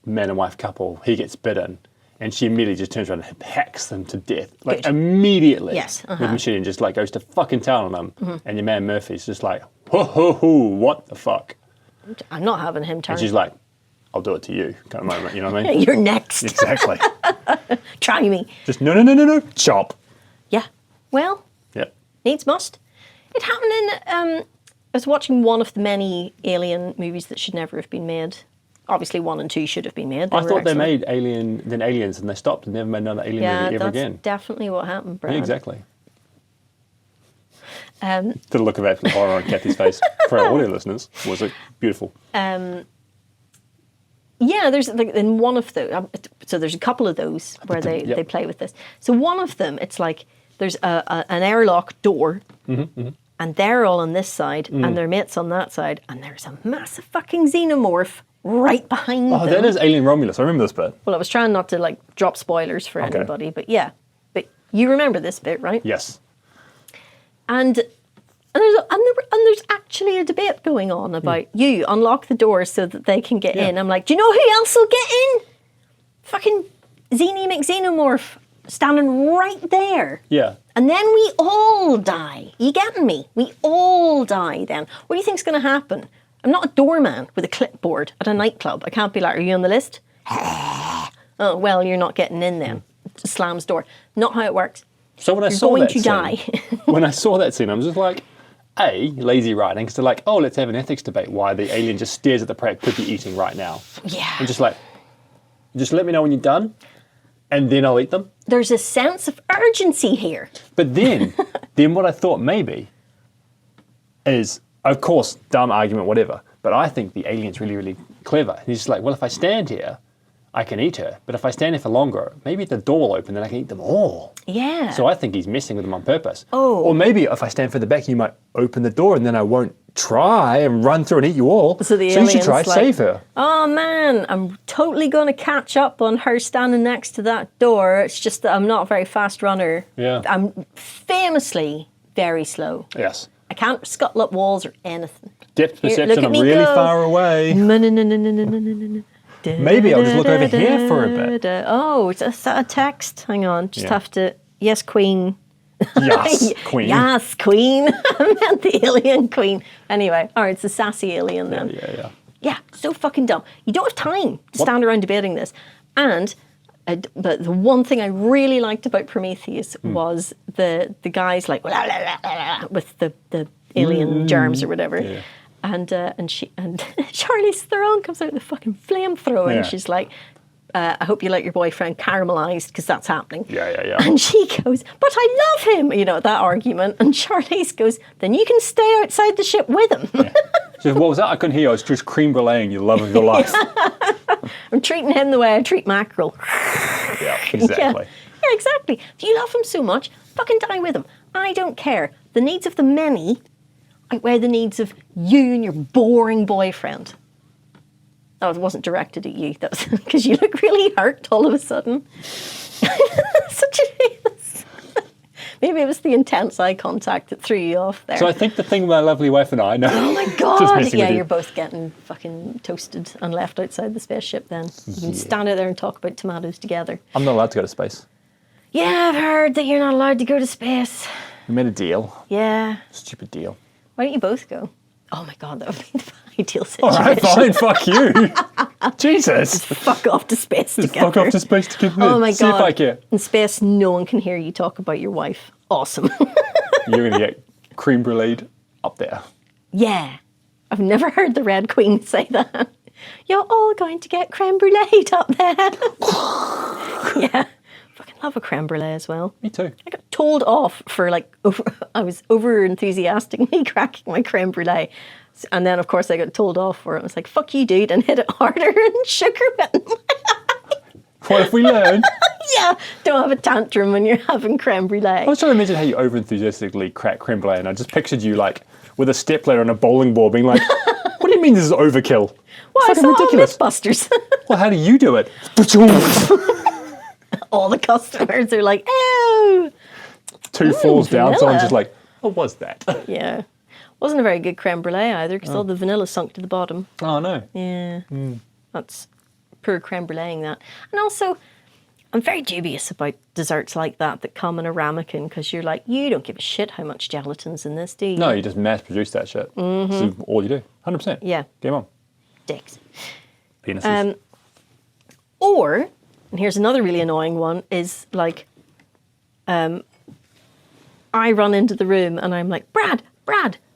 [SPEAKER 2] man and wife couple, he gets bitten, and she immediately just turns around and hacks them to death. Like,
[SPEAKER 1] Good.
[SPEAKER 2] immediately.
[SPEAKER 1] Yes,
[SPEAKER 2] With machine and just like goes to fucking town on them. And your man Murphy's just like, ho ho ho, what the fuck?
[SPEAKER 1] I'm not having him turn.
[SPEAKER 2] And she's like, I'll do it to you, kind of moment, you know what I mean?
[SPEAKER 1] You're next.
[SPEAKER 2] Exactly.
[SPEAKER 1] Try me.
[SPEAKER 2] Just no, chop.
[SPEAKER 1] Yeah. Well,
[SPEAKER 2] Yep.
[SPEAKER 1] needs must. It happened in, I was watching one of the many Alien movies that should never have been made. Obviously 1 and 2 should have been made.
[SPEAKER 2] I thought they
[SPEAKER 1] excellent.
[SPEAKER 2] made Aliens and they stopped and never made another Alien movie ever
[SPEAKER 1] that's
[SPEAKER 2] again.
[SPEAKER 1] definitely what happened, Brad.
[SPEAKER 2] Yeah, exactly. The look of absolute horror on Cathy's face for our audio listeners was beautiful.
[SPEAKER 1] Yeah, there's in one of the so there's a couple of those where they play with this. So one of them, it's like there's an airlock door, and they're all on this side, and their mates on that side, and there's a massive fucking xenomorph right behind them.
[SPEAKER 2] Oh, that is Alien Romulus. I remember this bit.
[SPEAKER 1] Well, I was trying not to like drop spoilers for anybody, but yeah, but you remember this bit, right?
[SPEAKER 2] Yes.
[SPEAKER 1] And there's actually a debate going on about you unlock the doors so that they can get in. I'm like, do you know who else will get in? Fucking Xenie McXenomorph standing right there.
[SPEAKER 2] Yeah.
[SPEAKER 1] And then we all die. You getting me? We all die then. What do you think's going to happen? I'm not a doorman with a clipboard at a nightclub. I can't be like, are you on the list? Oh, well, you're not getting in then. Slams door. Not how it works.
[SPEAKER 2] So when I
[SPEAKER 1] You're
[SPEAKER 2] saw
[SPEAKER 1] going
[SPEAKER 2] that
[SPEAKER 1] to
[SPEAKER 2] scene,
[SPEAKER 1] die.
[SPEAKER 2] when I saw that scene, I was just like, lazy writing, because they're like, oh, let's have an ethics debate why the alien just stares at the prey it could be eating right now.
[SPEAKER 1] Yeah.
[SPEAKER 2] I'm just like, just let me know when you're done, and then I'll eat them.
[SPEAKER 1] There's a sense of urgency here.
[SPEAKER 2] But then what I thought maybe is, of course, dumb argument, whatever, but I think the alien's really, really clever. He's just like, well, if I stand here, I can eat her. But if I stand here for longer, maybe the door will open and I can eat them all.
[SPEAKER 1] Yeah.
[SPEAKER 2] So I think he's messing with them on purpose.
[SPEAKER 1] Oh.
[SPEAKER 2] Or maybe if I stand further back, you might open the door and then I won't try and run through and eat you all.
[SPEAKER 1] So the
[SPEAKER 2] you should try to
[SPEAKER 1] alien's
[SPEAKER 2] save her.
[SPEAKER 1] Oh man, I'm totally going to catch up on her standing next to that door. It's just that I'm not a very fast runner.
[SPEAKER 2] Yeah.
[SPEAKER 1] I'm famously very slow.
[SPEAKER 2] Yes.
[SPEAKER 1] I can't scuttle up walls or anything.
[SPEAKER 2] Depth
[SPEAKER 1] Here,
[SPEAKER 2] perception,
[SPEAKER 1] look at
[SPEAKER 2] I'm
[SPEAKER 1] me
[SPEAKER 2] really
[SPEAKER 1] go.
[SPEAKER 2] far away. Maybe I'll just look over here for a bit.
[SPEAKER 1] Oh, is that a text? Hang on, just have to. Yes, Queen.
[SPEAKER 2] Yes, Queen.
[SPEAKER 1] Yes, Queen. I meant the alien Queen. Anyway, all right, it's the sassy alien then.
[SPEAKER 2] Yeah.
[SPEAKER 1] Yeah, so fucking dumb. You don't have time to stand around debating this. And but the one thing I really liked about Prometheus was the guys like blah, blah, blah, blah, with the alien germs or whatever.
[SPEAKER 2] Yeah.
[SPEAKER 1] And Charlize Theron comes out with a fucking flamethrower and she's like, I hope you like your boyfriend caramelized because that's happening.
[SPEAKER 2] Yeah.
[SPEAKER 1] And she goes, but I love him, you know, that argument. And Charlize goes, then you can stay outside the ship with him.
[SPEAKER 2] Yeah. She says, what was that? I couldn't hear you. I was just creme bruleeing your love of your life.
[SPEAKER 1] I'm treating him the way I treat mackerel.
[SPEAKER 2] Yeah, exactly.
[SPEAKER 1] Yeah, exactly. If you love him so much, fucking die with him. I don't care. The needs of the many outweigh the needs of you and your boring boyfriend. Oh, it wasn't directed at you. That was because you look really hurt all of a sudden. Such a face. Maybe it was the intense eye contact that threw you off there.
[SPEAKER 2] So I think the thing with my lovely wife and I... No,
[SPEAKER 1] oh my
[SPEAKER 2] just
[SPEAKER 1] God.
[SPEAKER 2] messing
[SPEAKER 1] Yeah,
[SPEAKER 2] with you.
[SPEAKER 1] you're both getting fucking toasted and left outside the spaceship then. You can stand out there and talk about tomatoes together.
[SPEAKER 2] I'm not allowed to go to space.
[SPEAKER 1] Yeah, I've heard that you're not allowed to go to space.
[SPEAKER 2] We made a deal.
[SPEAKER 1] Yeah.
[SPEAKER 2] Stupid deal.
[SPEAKER 1] Why don't you both go? Oh my God, that would be the ideal
[SPEAKER 2] All
[SPEAKER 1] situation.
[SPEAKER 2] right, fine, fuck you. Jesus.
[SPEAKER 1] Fuck off to space
[SPEAKER 2] Just
[SPEAKER 1] together.
[SPEAKER 2] fuck off to space together.
[SPEAKER 1] Oh my God.
[SPEAKER 2] See if I care.
[SPEAKER 1] In space, no one can hear you talk about your wife. Awesome.
[SPEAKER 2] You're going to get creme bruleed up there.
[SPEAKER 1] Yeah. I've never heard the Red Queen say that. You're all going to get creme brulee up there. Yeah. Fucking love a creme brulee as well.
[SPEAKER 2] Me too.
[SPEAKER 1] I got told off for I was over enthusiastically cracking my creme brulee. And then, of course, I got told off for it. I was like, fuck you, dude, and hit it harder and sugar bit.
[SPEAKER 2] What if we learn?
[SPEAKER 1] Yeah, don't have a tantrum when you're having creme brulee.
[SPEAKER 2] I was trying to imagine how you over-enthusiastically crack creme brulee, and I just pictured you like with a stepladder and a bowling ball being like, what do you mean this is overkill?
[SPEAKER 1] Well, I
[SPEAKER 2] Fucking
[SPEAKER 1] saw
[SPEAKER 2] ridiculous.
[SPEAKER 1] Mythbusters.
[SPEAKER 2] Well, how do you do it?
[SPEAKER 1] All the customers are like, oh.
[SPEAKER 2] Two falls down,
[SPEAKER 1] vanilla.
[SPEAKER 2] someone's just like, what was that?
[SPEAKER 1] Yeah. Wasn't a very good creme brulee either because all the vanilla sunk to the bottom.
[SPEAKER 2] Oh, no.
[SPEAKER 1] Yeah. That's poor creme bruleeing that. And also, I'm very dubious about desserts like that come in a ramekin because you're like, you don't give a shit how much gelatin's in this, do you?
[SPEAKER 2] No, you just mass produce that shit. This is all you do. 100%.
[SPEAKER 1] Yeah.
[SPEAKER 2] Game on.
[SPEAKER 1] Dicks.
[SPEAKER 2] Penises.
[SPEAKER 1] Or, and here's another really annoying one, is like, I run into the room and I'm like, Brad,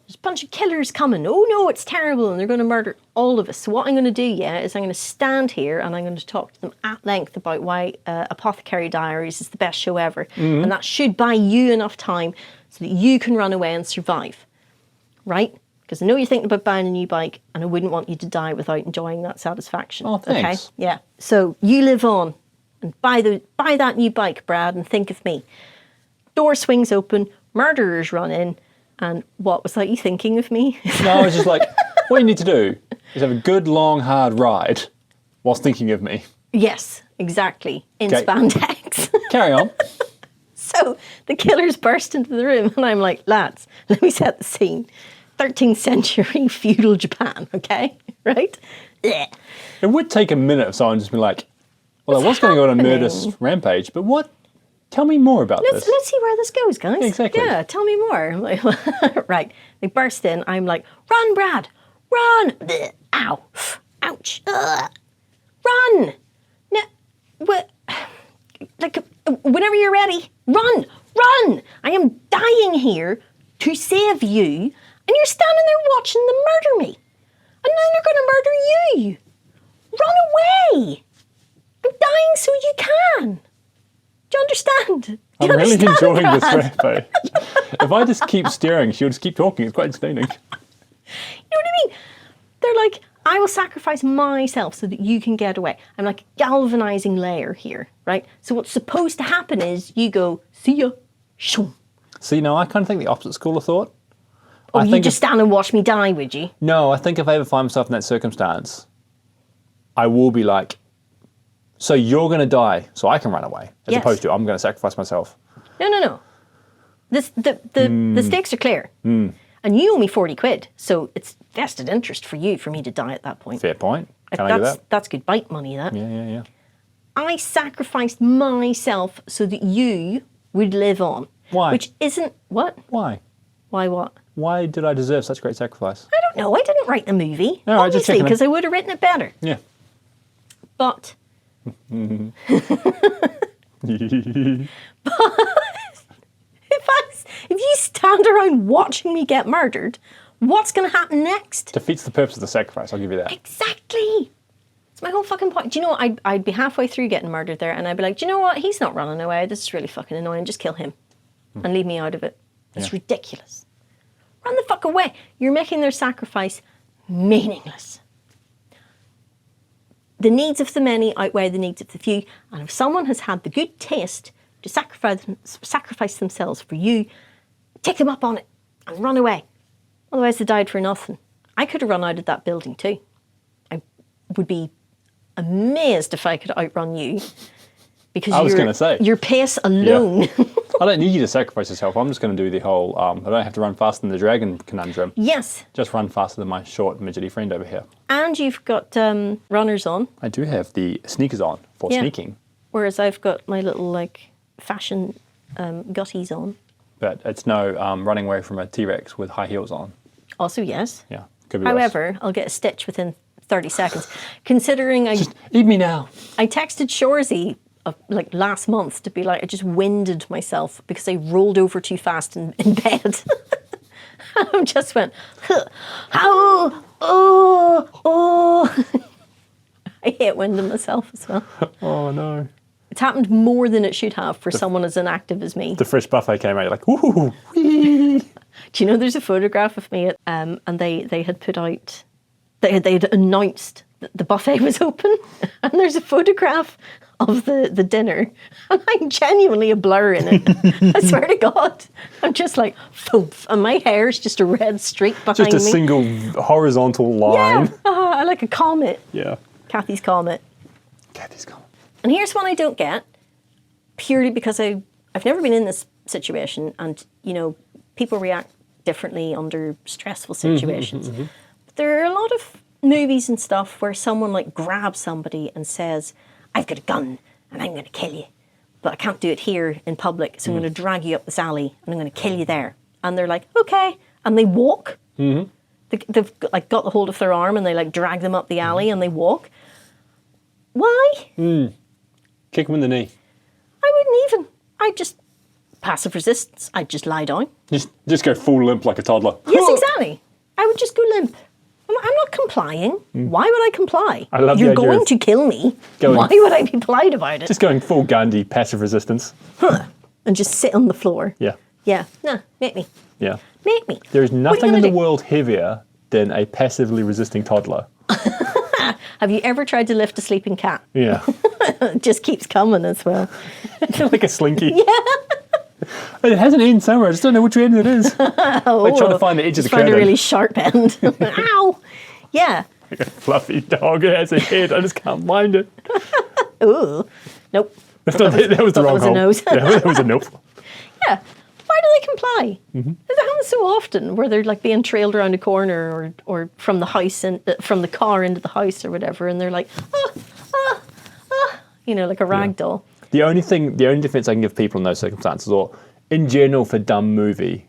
[SPEAKER 1] there's a bunch of killers coming. Oh no, it's terrible, and they're going to murder all of us. So what I'm going to do, is I'm going to stand here and I'm going to talk to them at length about why Apothecary Diaries is the best show ever. And that should buy you enough time so that you can run away and survive. Right? Because I know you're thinking about buying a new bike, and I wouldn't want you to die without enjoying that satisfaction.
[SPEAKER 2] Oh, thanks.
[SPEAKER 1] Okay? Yeah. So you live on and buy that new bike, Brad, and think of me. Door swings open, murderers run in, and what was that you thinking of me?
[SPEAKER 2] No, I was just like, what you need to do is have a good, long, hard ride whilst thinking of me.
[SPEAKER 1] Yes, exactly. In
[SPEAKER 2] Okay.
[SPEAKER 1] spandex.
[SPEAKER 2] Carry on.
[SPEAKER 1] So the killers burst into the room, and I'm like, lads, let me set the scene. 13th century feudal Japan, okay? Right? Yeah.
[SPEAKER 2] It would take a minute of someone just be like, well, I was going to go on a murder
[SPEAKER 1] happening?
[SPEAKER 2] rampage, but what? Tell me more about this.
[SPEAKER 1] Let's see where this goes, guys.
[SPEAKER 2] Exactly.
[SPEAKER 1] Yeah, tell me more. I'm like, right. They burst in. I'm like, run, Brad. Run. Blech. Ow. Ouch. Ugh. Run. No, what? Like, whenever you're ready, run. Run. I am dying here to save you, and you're standing there watching them murder me. And then they're going to murder you. Run away. I'm dying so you can. Do you understand? Do you
[SPEAKER 2] I'm really
[SPEAKER 1] understand,
[SPEAKER 2] enjoying this
[SPEAKER 1] Brad?
[SPEAKER 2] rampage. If I just keep staring, she'll just keep talking. It's quite entertaining.
[SPEAKER 1] You know what I mean? They're like, I will sacrifice myself so that you can get away. I'm like a galvanizing layer here, right? So what's supposed to happen is you go, see ya, shoom.
[SPEAKER 2] See, no, I kind of think the opposite school of thought.
[SPEAKER 1] Oh,
[SPEAKER 2] I
[SPEAKER 1] you
[SPEAKER 2] think
[SPEAKER 1] just stand and watch me die, would you?
[SPEAKER 2] No, I think if I ever find myself in that circumstance, I will be like, so you're going to die so I can run away, as
[SPEAKER 1] Yes.
[SPEAKER 2] opposed to I'm going to sacrifice myself.
[SPEAKER 1] No. The stakes are clear. And you owe me 40 quid, so it's vested interest for you for me to die at that point.
[SPEAKER 2] Fair point. Can I do that?
[SPEAKER 1] That's good bite money, that.
[SPEAKER 2] Yeah.
[SPEAKER 1] I sacrificed myself so that you would live on.
[SPEAKER 2] Why?
[SPEAKER 1] Which isn't... What?
[SPEAKER 2] Why?
[SPEAKER 1] Why what?
[SPEAKER 2] Why did I deserve such great sacrifice?
[SPEAKER 1] I don't know. I didn't write the movie.
[SPEAKER 2] No, I just
[SPEAKER 1] obviously,
[SPEAKER 2] checking
[SPEAKER 1] because I would have written it better.
[SPEAKER 2] Yeah.
[SPEAKER 1] But... If you stand around watching me get murdered, what's going to happen next?
[SPEAKER 2] Defeats the purpose of the sacrifice, I'll give you that.
[SPEAKER 1] Exactly. It's my whole fucking point. Do you know what? I'd be halfway through getting murdered there, and I'd be like, do you know what? He's not running away. This is really fucking annoying. Just kill him and leave me out of it. It's
[SPEAKER 2] Yeah.
[SPEAKER 1] ridiculous. Run the fuck away. You're making their sacrifice meaningless. The needs of the many outweigh the needs of the few, and if someone has had the good taste to sacrifice themselves for you, take them up on it and run away. Otherwise they died for nothing. I could have run out of that building too. I would be amazed if I could outrun you, because
[SPEAKER 2] I was gonna say.
[SPEAKER 1] your pace alone.
[SPEAKER 2] I don't need you to sacrifice yourself. I'm just going to do the whole, I don't have to run faster than the dragon conundrum.
[SPEAKER 1] Yes,
[SPEAKER 2] Just run faster than my short, midgety friend over here.
[SPEAKER 1] and you've got runners on,
[SPEAKER 2] I do have the sneakers on for
[SPEAKER 1] Yeah.
[SPEAKER 2] sneaking,
[SPEAKER 1] whereas I've got my little like fashion gutties on.
[SPEAKER 2] but it's no running away from a T-Rex with high heels on.
[SPEAKER 1] Also, yes.
[SPEAKER 2] Yeah, could be worse.
[SPEAKER 1] However, I'll get a stitch within 30 seconds. Considering
[SPEAKER 2] Eat me now.
[SPEAKER 1] I texted Shorzy like last month to be like, I just winded myself because I rolled over too fast in bed. I just went, oh. I hate winding myself as well.
[SPEAKER 2] Oh no.
[SPEAKER 1] It's happened more than it should have for someone as inactive as me.
[SPEAKER 2] The fresh buffet came out, you're like, ooh, wee.
[SPEAKER 1] Do you know there's a photograph of me and they had put out, they had announced that the buffet was open, and there's a photograph of the dinner, and I'm genuinely a blur in it. I swear to God. I'm just like, thump, and my hair's just a red streak behind me.
[SPEAKER 2] Just a single horizontal line.
[SPEAKER 1] Yeah, I like a comet.
[SPEAKER 2] Yeah.
[SPEAKER 1] Cathy's comet.
[SPEAKER 2] Cathy's gone.
[SPEAKER 1] And here's one I don't get, purely because I've never been in this situation, and you know, people react differently under stressful situations. But there are a lot of movies and stuff where someone like grabs somebody and says, I've got a gun and I'm going to kill you, but I can't do it here in public, so I'm going to drag you up this alley and I'm going to kill you there. And they're like, okay, and they walk. They've like got the hold of their arm and they like drag them up the alley and they walk. Why?
[SPEAKER 2] Kick him in the knee.
[SPEAKER 1] I wouldn't even. I'd just passive resistance. I'd just lie down.
[SPEAKER 2] Just go full limp like a toddler.
[SPEAKER 1] Yes, exactly. I would just go limp. I'm not complying. Why would I comply?
[SPEAKER 2] I love the
[SPEAKER 1] You're
[SPEAKER 2] idea
[SPEAKER 1] going
[SPEAKER 2] of
[SPEAKER 1] to kill me.
[SPEAKER 2] going-
[SPEAKER 1] Why would I be polite about it?
[SPEAKER 2] Just going full Gandhi, passive resistance.
[SPEAKER 1] And just sit on the floor.
[SPEAKER 2] Yeah.
[SPEAKER 1] Yeah. Nah, make me.
[SPEAKER 2] Yeah.
[SPEAKER 1] Make me.
[SPEAKER 2] There is
[SPEAKER 1] What are you
[SPEAKER 2] nothing in
[SPEAKER 1] gonna
[SPEAKER 2] the
[SPEAKER 1] do?
[SPEAKER 2] world heavier than a passively resisting toddler.
[SPEAKER 1] Have you ever tried to lift a sleeping cat?
[SPEAKER 2] Yeah.
[SPEAKER 1] It just keeps coming as well.
[SPEAKER 2] Like a slinky. Yeah. It has an end somewhere. I just don't know which end it is. Like trying to find the edge of the
[SPEAKER 1] Find
[SPEAKER 2] curtain.
[SPEAKER 1] a really sharp end. Ow. Yeah.
[SPEAKER 2] Like a fluffy dog. It has a head. I just can't find it.
[SPEAKER 1] Ooh. Nope.
[SPEAKER 2] That was the
[SPEAKER 1] thought
[SPEAKER 2] wrong
[SPEAKER 1] that was a
[SPEAKER 2] hole.
[SPEAKER 1] nose.
[SPEAKER 2] Yeah, that was a nope.
[SPEAKER 1] Yeah. Why do they comply? It happens so often where they're like being trailed around a corner or from the house and from the car into the house or whatever, and they're like, like a rag doll.
[SPEAKER 2] The only defense I can give people in those circumstances, or in general for dumb movie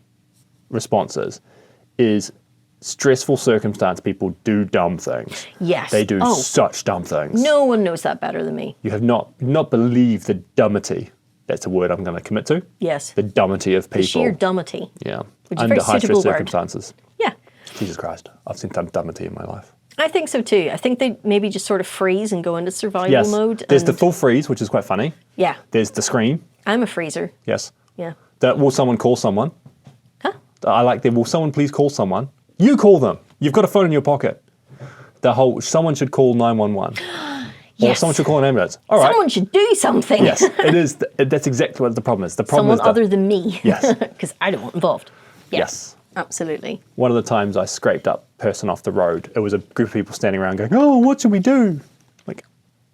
[SPEAKER 2] responses, is stressful circumstance. People do dumb things.
[SPEAKER 1] Yes.
[SPEAKER 2] They do such dumb things.
[SPEAKER 1] No one knows that better than me.
[SPEAKER 2] You have not believed the dumbity. That's a word I'm going to commit to.
[SPEAKER 1] Yes.
[SPEAKER 2] The dumbity of people.
[SPEAKER 1] The sheer dumbity.
[SPEAKER 2] Yeah.
[SPEAKER 1] Which is a
[SPEAKER 2] Under
[SPEAKER 1] very
[SPEAKER 2] high stress
[SPEAKER 1] suitable word.
[SPEAKER 2] circumstances.
[SPEAKER 1] Yeah.
[SPEAKER 2] Jesus Christ. I've seen dumbity in my life.
[SPEAKER 1] I think so too. I think they maybe just sort of freeze and go into survival mode.
[SPEAKER 2] There's the full freeze, which is quite funny.
[SPEAKER 1] Yeah.
[SPEAKER 2] There's the scream.
[SPEAKER 1] I'm a freezer.
[SPEAKER 2] Yes.
[SPEAKER 1] Yeah.
[SPEAKER 2] Will someone call someone?
[SPEAKER 1] Huh?
[SPEAKER 2] I like the will someone please call someone? You call them. You've got a phone in your pocket. The whole someone should call 911. Or
[SPEAKER 1] Yes.
[SPEAKER 2] someone should call an ambulance. All right.
[SPEAKER 1] Someone should do something.
[SPEAKER 2] Yes, it is. That's exactly what the problem is. The problem
[SPEAKER 1] Someone
[SPEAKER 2] is that,
[SPEAKER 1] other than me.
[SPEAKER 2] Yes.
[SPEAKER 1] Because I don't want involved. Yeah,
[SPEAKER 2] Yes.
[SPEAKER 1] Absolutely.
[SPEAKER 2] One of the times I scraped up a person off the road, it was a group of people standing around going, "Oh, what should we do?" Like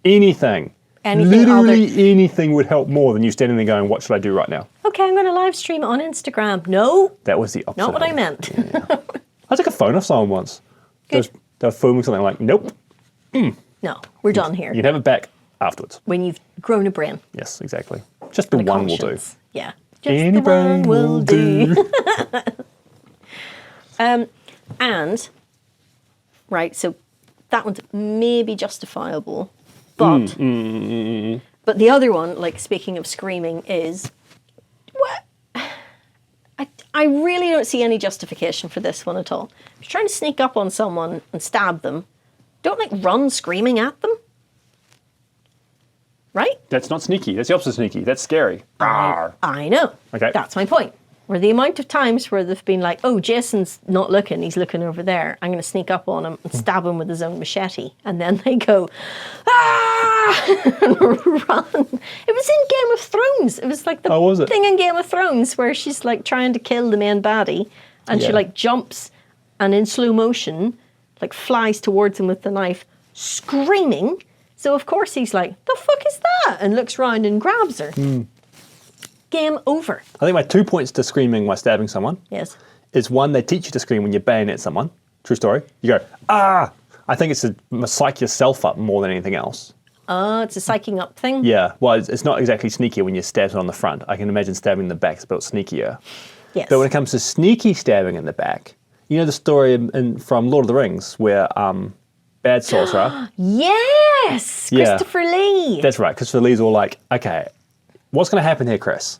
[SPEAKER 2] anything. Literally anything would help more than you standing there going, "What should I do right now?"
[SPEAKER 1] Okay, I'm going to live stream it on Instagram. No,
[SPEAKER 2] That was the opposite.
[SPEAKER 1] not what
[SPEAKER 2] of
[SPEAKER 1] I
[SPEAKER 2] it.
[SPEAKER 1] meant.
[SPEAKER 2] Yeah. I took a phone off someone once.
[SPEAKER 1] Good.
[SPEAKER 2] They were filming something like, "Nope,
[SPEAKER 1] No, we're done here.
[SPEAKER 2] you can have it back afterwards."
[SPEAKER 1] When you've grown a brain.
[SPEAKER 2] Yes, exactly. Just the
[SPEAKER 1] And a
[SPEAKER 2] one will do.
[SPEAKER 1] conscience. Yeah. Just
[SPEAKER 2] Any
[SPEAKER 1] the one
[SPEAKER 2] brain
[SPEAKER 1] will
[SPEAKER 2] will
[SPEAKER 1] do. And, right, so that one's maybe justifiable, but but the other one, like speaking of screaming, is what I really don't see any justification for this one at all. If you're trying to sneak up on someone and stab them, don't like run screaming at them. Right?
[SPEAKER 2] That's not sneaky. That's the opposite of sneaky. That's scary. Arr.
[SPEAKER 1] I know.
[SPEAKER 2] Okay.
[SPEAKER 1] That's my point. Where the amount of times where they've been like, oh, Jason's not looking, he's looking over there. I'm going to sneak up on him and stab him with his own machete. And then they go, ah, and run. It was in Game of Thrones. It was like the thing in Game of Thrones where she's like trying to kill the main baddie and she like jumps and in slow motion, like flies towards him with the knife, screaming. So of course he's like, the fuck is that? And looks round and grabs her. Game over.
[SPEAKER 2] I think my 2 points to screaming while stabbing someone
[SPEAKER 1] Yes.
[SPEAKER 2] is one, they teach you to scream when you bayonet someone. True story. You go, ah! I think it's to psych yourself up more than anything else.
[SPEAKER 1] It's a psyching up thing.
[SPEAKER 2] Yeah, well, it's not exactly sneakier when you stab someone on the front. I can imagine stabbing in the back is a bit sneakier.
[SPEAKER 1] Yes.
[SPEAKER 2] But when it comes to sneaky stabbing in the back, you know the story from Lord of the Rings where bad sorcerer.
[SPEAKER 1] Yes!
[SPEAKER 2] Yeah.
[SPEAKER 1] Christopher Lee.
[SPEAKER 2] That's right. Christopher Lee's all like, okay, what's going to happen here, Chris?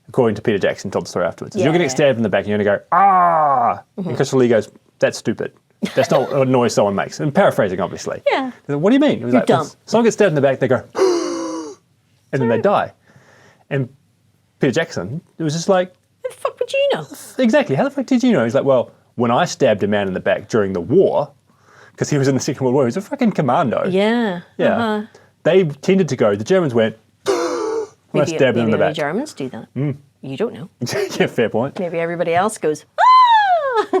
[SPEAKER 2] According to Peter Jackson, told the story afterwards. You're going to get stabbed in the back and you're going to go, ah! And Christopher Lee goes, that's stupid. That's not a noise someone makes. And paraphrasing, obviously.
[SPEAKER 1] Yeah.
[SPEAKER 2] What do you mean? It was
[SPEAKER 1] You're
[SPEAKER 2] like,
[SPEAKER 1] dumb.
[SPEAKER 2] Someone gets stabbed in the back, they go, and then they die. And Peter Jackson, it was just like,
[SPEAKER 1] How the fuck would you know?
[SPEAKER 2] exactly, how the fuck did you know? He's like, well, when I stabbed a man in the back during the war, because he was in the Second World War, he was a fucking commando.
[SPEAKER 1] Yeah.
[SPEAKER 2] Yeah. They tended to go, the Germans went, when I stabbed him in the
[SPEAKER 1] maybe
[SPEAKER 2] back.
[SPEAKER 1] Germans do that. You don't know.
[SPEAKER 2] Yeah, fair point.
[SPEAKER 1] Maybe everybody else goes, ah!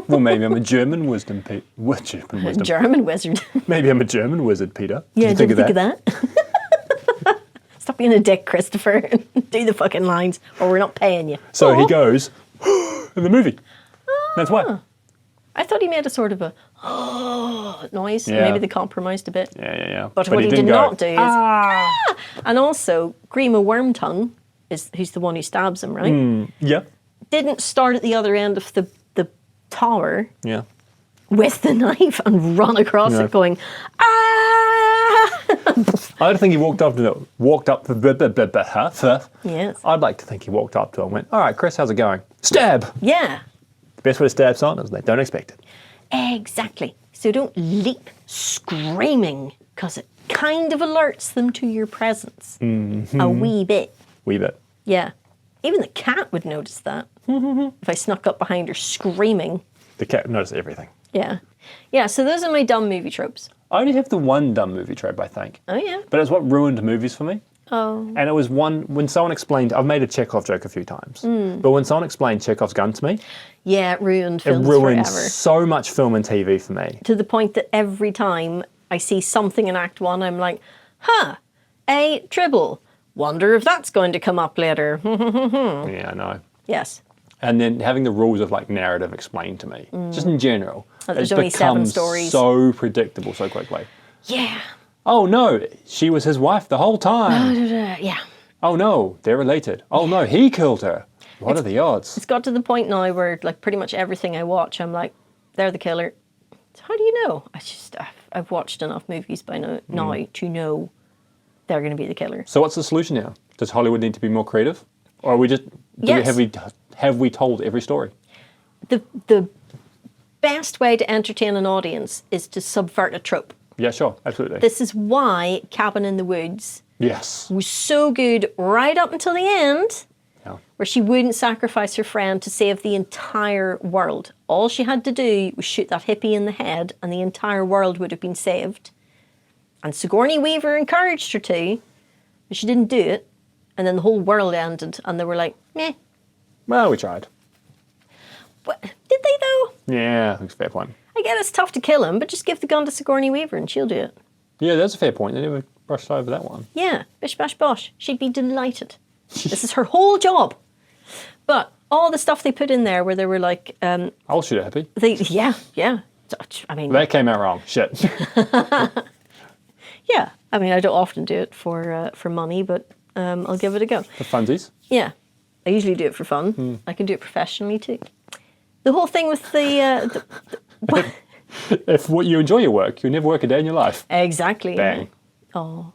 [SPEAKER 2] Well, maybe I'm a German wisdom,
[SPEAKER 1] German wizard.
[SPEAKER 2] Maybe I'm a German wizard, Peter.
[SPEAKER 1] Yeah,
[SPEAKER 2] Did you
[SPEAKER 1] think of that? Stop being a dick, Christopher. Do the fucking lines, or we're not paying you.
[SPEAKER 2] So
[SPEAKER 1] Aw.
[SPEAKER 2] he goes in the movie. That's why.
[SPEAKER 1] I thought he made a sort of a noise.
[SPEAKER 2] Yeah.
[SPEAKER 1] Maybe they compromised a bit.
[SPEAKER 2] Yeah.
[SPEAKER 1] But what he did
[SPEAKER 2] didn't go,
[SPEAKER 1] not do is ah! And also Grima Wormtongue is who's the one who stabs him, right?
[SPEAKER 2] Yeah.
[SPEAKER 1] Didn't start at the other end of the tower
[SPEAKER 2] Yeah.
[SPEAKER 1] with the knife and run across
[SPEAKER 2] Yeah.
[SPEAKER 1] it going, ah!
[SPEAKER 2] I don't think he walked up to the
[SPEAKER 1] Yes.
[SPEAKER 2] I'd like to think he walked up to her and went, all right, Chris, how's it going? Stab!
[SPEAKER 1] Yeah.
[SPEAKER 2] The best way to stab someone is they don't expect it.
[SPEAKER 1] Exactly. So don't leap screaming because it kind of alerts them to your presence a wee bit.
[SPEAKER 2] Wee bit.
[SPEAKER 1] Yeah. Even the cat would notice that if I snuck up behind her screaming.
[SPEAKER 2] The cat noticed everything.
[SPEAKER 1] Yeah. Yeah, so those are my dumb movie tropes.
[SPEAKER 2] I only have the one dumb movie trope, I think.
[SPEAKER 1] Oh, yeah.
[SPEAKER 2] But it's what ruined movies for me.
[SPEAKER 1] Oh.
[SPEAKER 2] And it was one, when someone explained, I've made a Chekhov joke a few times, but when someone explained Chekhov's gun to me,
[SPEAKER 1] Yeah, it ruined
[SPEAKER 2] it
[SPEAKER 1] films
[SPEAKER 2] ruined
[SPEAKER 1] forever.
[SPEAKER 2] so much film and TV for me.
[SPEAKER 1] To the point that every time I see something in Act 1, I'm like, a tribble. Wonder if that's going to come up later.
[SPEAKER 2] Yeah, I know.
[SPEAKER 1] Yes.
[SPEAKER 2] And then having the rules of like narrative explained to me, just in general,
[SPEAKER 1] There's
[SPEAKER 2] it
[SPEAKER 1] only 7
[SPEAKER 2] becomes
[SPEAKER 1] stories.
[SPEAKER 2] so predictable so quickly.
[SPEAKER 1] Yeah.
[SPEAKER 2] Oh no, she was his wife the whole time.
[SPEAKER 1] Yeah.
[SPEAKER 2] Oh no, they're related. Oh no, he killed her. What are the odds?
[SPEAKER 1] It's got to the point now where, like, pretty much everything I watch, I'm like, they're the killer. How do you know? I've watched enough movies by now to know they're going to be the killer.
[SPEAKER 2] So what's the solution now? Does Hollywood need to be more creative, or are we just
[SPEAKER 1] Yes.
[SPEAKER 2] have we told every story?
[SPEAKER 1] The best way to entertain an audience is to subvert a trope.
[SPEAKER 2] Yeah, sure, absolutely.
[SPEAKER 1] This is why Cabin in the Woods
[SPEAKER 2] Yes.
[SPEAKER 1] was so good right up until the end,
[SPEAKER 2] Yeah.
[SPEAKER 1] where she wouldn't sacrifice her friend to save the entire world. All she had to do was shoot that hippie in the head and the entire world would have been saved. And Sigourney Weaver encouraged her to, but she didn't do it. And then the whole world ended and they were like, meh.
[SPEAKER 2] Well, we tried.
[SPEAKER 1] What? Did they though?
[SPEAKER 2] Yeah, I think it's a fair point.
[SPEAKER 1] I get it's tough to kill him, but just give the gun to Sigourney Weaver and she'll do it.
[SPEAKER 2] Yeah, that's a fair point. They never brushed over that one.
[SPEAKER 1] Yeah, bish bash bosh. She'd be delighted. This is her whole job. But all the stuff they put in there where they were like,
[SPEAKER 2] I'll shoot a hippie.
[SPEAKER 1] yeah. I mean,
[SPEAKER 2] That came out wrong. Shit.
[SPEAKER 1] yeah. I mean, I don't often do it for money, but I'll give it a go.
[SPEAKER 2] For funsies.
[SPEAKER 1] Yeah, I usually do it for fun. I can do it professionally too. The whole thing with the
[SPEAKER 2] If you enjoy your work, you'll never work a day in your life.
[SPEAKER 1] exactly.
[SPEAKER 2] Bang.
[SPEAKER 1] Oh.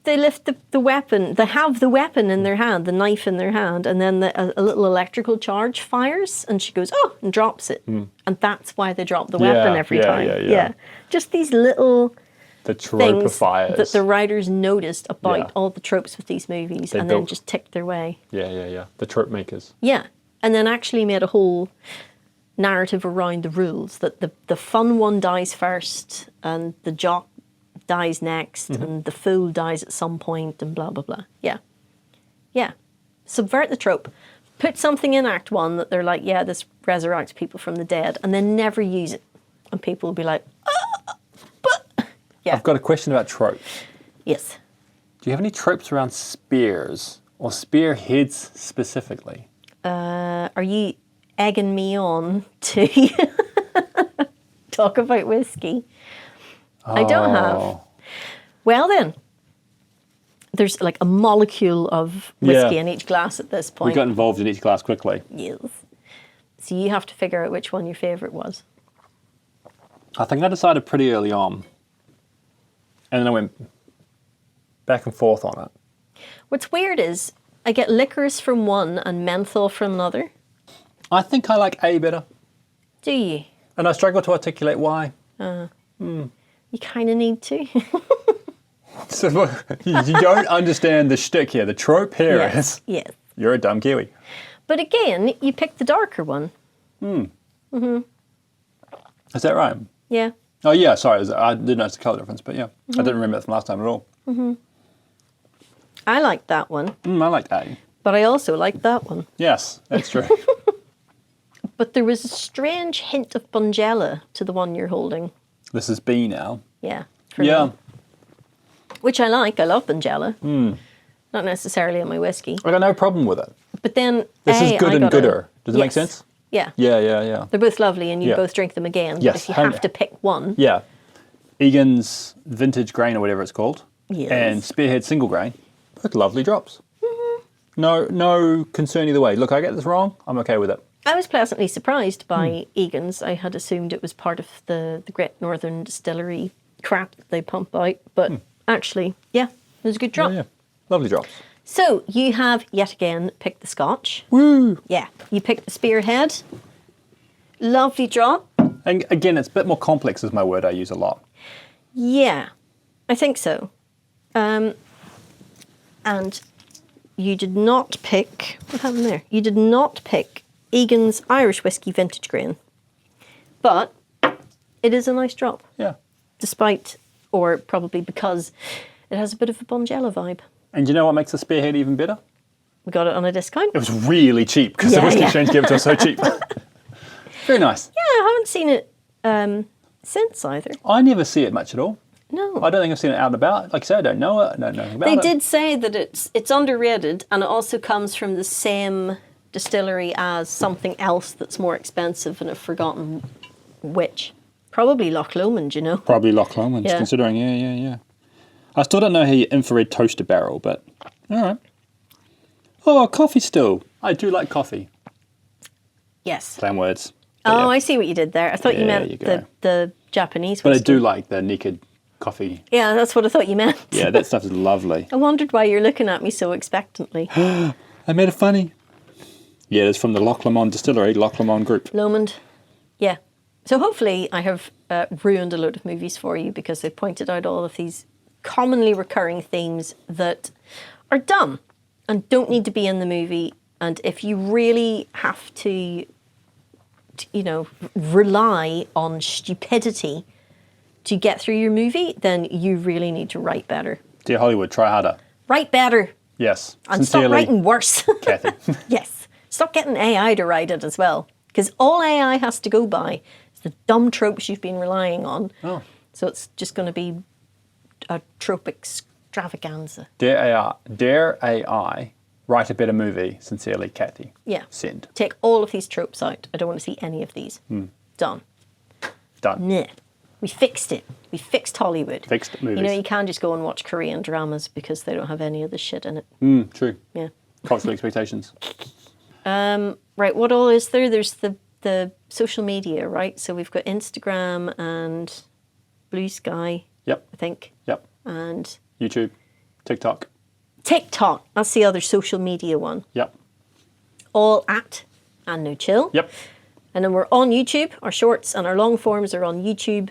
[SPEAKER 1] They lift the weapon. They have the weapon in their hand, the knife in their hand, and then a little electrical charge fires, and she goes, oh, and drops it. And that's why they drop the weapon every time.
[SPEAKER 2] Yeah.
[SPEAKER 1] Just these little
[SPEAKER 2] The trope of
[SPEAKER 1] things
[SPEAKER 2] fires.
[SPEAKER 1] that the writers noticed about
[SPEAKER 2] Yeah.
[SPEAKER 1] all the tropes with these movies,
[SPEAKER 2] They
[SPEAKER 1] and then
[SPEAKER 2] built-
[SPEAKER 1] just ticked their way.
[SPEAKER 2] Yeah. The trope makers.
[SPEAKER 1] Yeah, and then actually made a whole narrative around the rules that the fun one dies first, and the jock dies next, and the fool dies at some point, and blah, blah, blah. Yeah. Subvert the trope. Put something in Act 1 that they're like, yeah, this resurrects people from the dead, and then never use it. And people will be like, but... Yeah.
[SPEAKER 2] I've got a question about tropes.
[SPEAKER 1] Yes.
[SPEAKER 2] Do you have any tropes around spears or spearheads specifically?
[SPEAKER 1] Are you egging me on to talk about whiskey? I don't have. Well then, there's like a molecule of whiskey
[SPEAKER 2] Yeah.
[SPEAKER 1] in each glass at this
[SPEAKER 2] We
[SPEAKER 1] point.
[SPEAKER 2] got involved in each glass quickly.
[SPEAKER 1] Yes. So you have to figure out which one your favourite was.
[SPEAKER 2] I think I decided pretty early on. And then I went back and forth on it.
[SPEAKER 1] What's weird is I get licorice from one and menthol from another.
[SPEAKER 2] I think I like A better.
[SPEAKER 1] Do you?
[SPEAKER 2] And I struggle to articulate why.
[SPEAKER 1] You kind of need to.
[SPEAKER 2] So, you don't understand the shtick here. The trope here
[SPEAKER 1] Yes.
[SPEAKER 2] is
[SPEAKER 1] Yes.
[SPEAKER 2] you're a dumb Kiwi.
[SPEAKER 1] But again, you picked the darker one.
[SPEAKER 2] Is that right?
[SPEAKER 1] Yeah.
[SPEAKER 2] Oh, yeah, sorry. I didn't notice the colour difference, but yeah. I didn't remember it from last time at all.
[SPEAKER 1] I liked that one,
[SPEAKER 2] I liked A.
[SPEAKER 1] but I also liked that one.
[SPEAKER 2] Yes, that's true.
[SPEAKER 1] But there was a strange hint of Bungella to the one you're holding.
[SPEAKER 2] This is B now.
[SPEAKER 1] Yeah. For
[SPEAKER 2] Yeah.
[SPEAKER 1] me. Which I like. I love Bungella. Not necessarily in my whiskey.
[SPEAKER 2] I got no problem with it.
[SPEAKER 1] But then
[SPEAKER 2] This is good
[SPEAKER 1] I
[SPEAKER 2] and
[SPEAKER 1] got a-
[SPEAKER 2] gooder. Does it make
[SPEAKER 1] Yes.
[SPEAKER 2] sense?
[SPEAKER 1] Yeah.
[SPEAKER 2] Yeah.
[SPEAKER 1] They're both lovely and you
[SPEAKER 2] Yeah.
[SPEAKER 1] both drink them again.
[SPEAKER 2] Yes,
[SPEAKER 1] But if you
[SPEAKER 2] and-
[SPEAKER 1] have to pick one,
[SPEAKER 2] Yeah. Egans Vintage Grain or whatever it's called.
[SPEAKER 1] Yes.
[SPEAKER 2] And Spearhead Single Grain. Both lovely drops. No concern either way. Look, I get this wrong. I'm okay with it.
[SPEAKER 1] I was pleasantly surprised by Egans. I had assumed it was part of the Great Northern Distillery crap that they pump out, but actually. Yeah, it was a good drop.
[SPEAKER 2] Yeah. Lovely drops.
[SPEAKER 1] So you have yet again picked the Scotch.
[SPEAKER 2] Woo!
[SPEAKER 1] Yeah, you picked the Spearhead. Lovely drop.
[SPEAKER 2] And again, it's a bit more complex is my word I use a lot.
[SPEAKER 1] Yeah, I think so. And you did not pick, what happened there? You did not pick Egans Irish Whiskey Vintage Grain. But it is a nice drop.
[SPEAKER 2] Yeah.
[SPEAKER 1] Despite, or probably because, it has a bit of a Bonjela vibe.
[SPEAKER 2] And you know what makes the Spearhead even better?
[SPEAKER 1] We got it on a discount.
[SPEAKER 2] It was really cheap because the Whiskey Exchange gave it to us so cheap. Very nice.
[SPEAKER 1] Yeah, I haven't seen it since either.
[SPEAKER 2] I never see it much at all.
[SPEAKER 1] No.
[SPEAKER 2] I don't think I've seen it out and about. Like I said, I don't know it. I don't know about it.
[SPEAKER 1] They did say that it's underrated, and it also comes from the same distillery as something else that's more expensive, and I've forgotten which. Probably Loch Lomond, you know.
[SPEAKER 2] Probably Loch Lomond,
[SPEAKER 1] Yeah.
[SPEAKER 2] considering, yeah. I still don't know how you infrared toast a barrel, but all right. Oh, coffee still. I do like coffee.
[SPEAKER 1] Yes.
[SPEAKER 2] Plain words.
[SPEAKER 1] Oh,
[SPEAKER 2] But yeah.
[SPEAKER 1] I see what you did there. I thought you
[SPEAKER 2] There
[SPEAKER 1] meant
[SPEAKER 2] you go.
[SPEAKER 1] the Japanese
[SPEAKER 2] But I
[SPEAKER 1] whiskey.
[SPEAKER 2] do like the naked coffee.
[SPEAKER 1] Yeah, that's what I thought you meant.
[SPEAKER 2] Yeah, that stuff is lovely.
[SPEAKER 1] I wondered why you're looking at me so expectantly.
[SPEAKER 2] I made it funny. Yeah, it's from the Loch Lomond Distillery, Loch Lomond Group.
[SPEAKER 1] Lomond. Yeah. So hopefully I have ruined a load of movies for you because they've pointed out all of these commonly recurring themes that are dumb and don't need to be in the movie. And if you really have to you know, rely on stupidity to get through your movie, then you really need to write better.
[SPEAKER 2] Dear Hollywood, try harder.
[SPEAKER 1] Write better.
[SPEAKER 2] Yes.
[SPEAKER 1] And stop
[SPEAKER 2] Sincerely,
[SPEAKER 1] writing worse.
[SPEAKER 2] Cathy.
[SPEAKER 1] Yes. Stop getting AI to write it as well. Because all AI has to go by is the dumb tropes you've been relying on.
[SPEAKER 2] Oh.
[SPEAKER 1] So it's just going to be a trope extravaganza.
[SPEAKER 2] Dare AI write a better movie. Sincerely, Cathy.
[SPEAKER 1] Yeah.
[SPEAKER 2] Send.
[SPEAKER 1] Take all of these tropes out. I don't want to see any of these. Done.
[SPEAKER 2] Done.
[SPEAKER 1] Nah. We fixed it. We fixed Hollywood.
[SPEAKER 2] Fixed movies.
[SPEAKER 1] You know, you can't just go and watch Korean dramas because they don't have any of the shit in it.
[SPEAKER 2] True.
[SPEAKER 1] Yeah.
[SPEAKER 2] Cultural expectations.
[SPEAKER 1] Right, what all is there? There's the social media, right? So we've got Instagram and Blue Sky,
[SPEAKER 2] Yep.
[SPEAKER 1] I think,
[SPEAKER 2] Yep.
[SPEAKER 1] and
[SPEAKER 2] YouTube. TikTok.
[SPEAKER 1] TikTok. That's the other social media one.
[SPEAKER 2] Yep.
[SPEAKER 1] All at and no chill.
[SPEAKER 2] Yep.
[SPEAKER 1] And then we're on YouTube. Our shorts and our long forms are on YouTube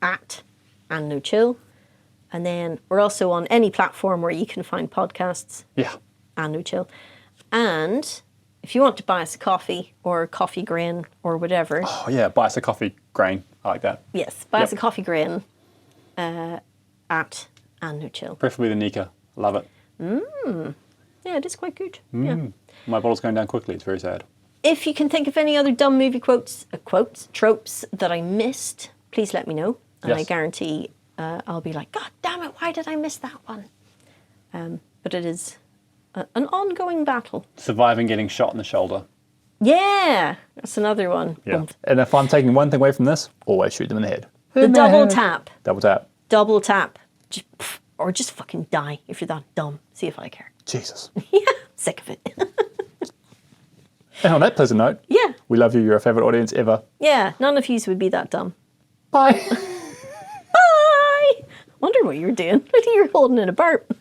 [SPEAKER 1] at and no chill. And then we're also on any platform where you can find podcasts
[SPEAKER 2] Yeah.
[SPEAKER 1] and no chill. And if you want to buy us a coffee or a coffee grain or whatever,
[SPEAKER 2] Oh, yeah. Buy us a coffee grain. I like that.
[SPEAKER 1] yes, buy us a
[SPEAKER 2] Yep.
[SPEAKER 1] coffee grain at and no chill.
[SPEAKER 2] Preferably the Nika. Love it.
[SPEAKER 1] Yeah, it is quite good. Yeah.
[SPEAKER 2] My bottle's going down quickly. It's very sad.
[SPEAKER 1] If you can think of any other dumb movie tropes that I missed, please let me know. And I
[SPEAKER 2] Yes.
[SPEAKER 1] guarantee I'll be like, God damn it, why did I miss that one? But it is an ongoing battle.
[SPEAKER 2] Surviving getting shot in the shoulder.
[SPEAKER 1] Yeah, that's another one.
[SPEAKER 2] Yeah. And if I'm taking one thing away from this, always shoot them in the head.
[SPEAKER 1] The double tap.
[SPEAKER 2] Double tap.
[SPEAKER 1] Double tap. Or just fucking die if you're that dumb. See if I care.
[SPEAKER 2] Jesus.
[SPEAKER 1] Yeah, sick of it.
[SPEAKER 2] And on that pleasant note,
[SPEAKER 1] Yeah,
[SPEAKER 2] we love you. You're our favourite audience ever.
[SPEAKER 1] yeah, none of yous would be that dumb.
[SPEAKER 2] Bye.
[SPEAKER 1] Bye! Wonder what you were doing. I think you were holding in a burp.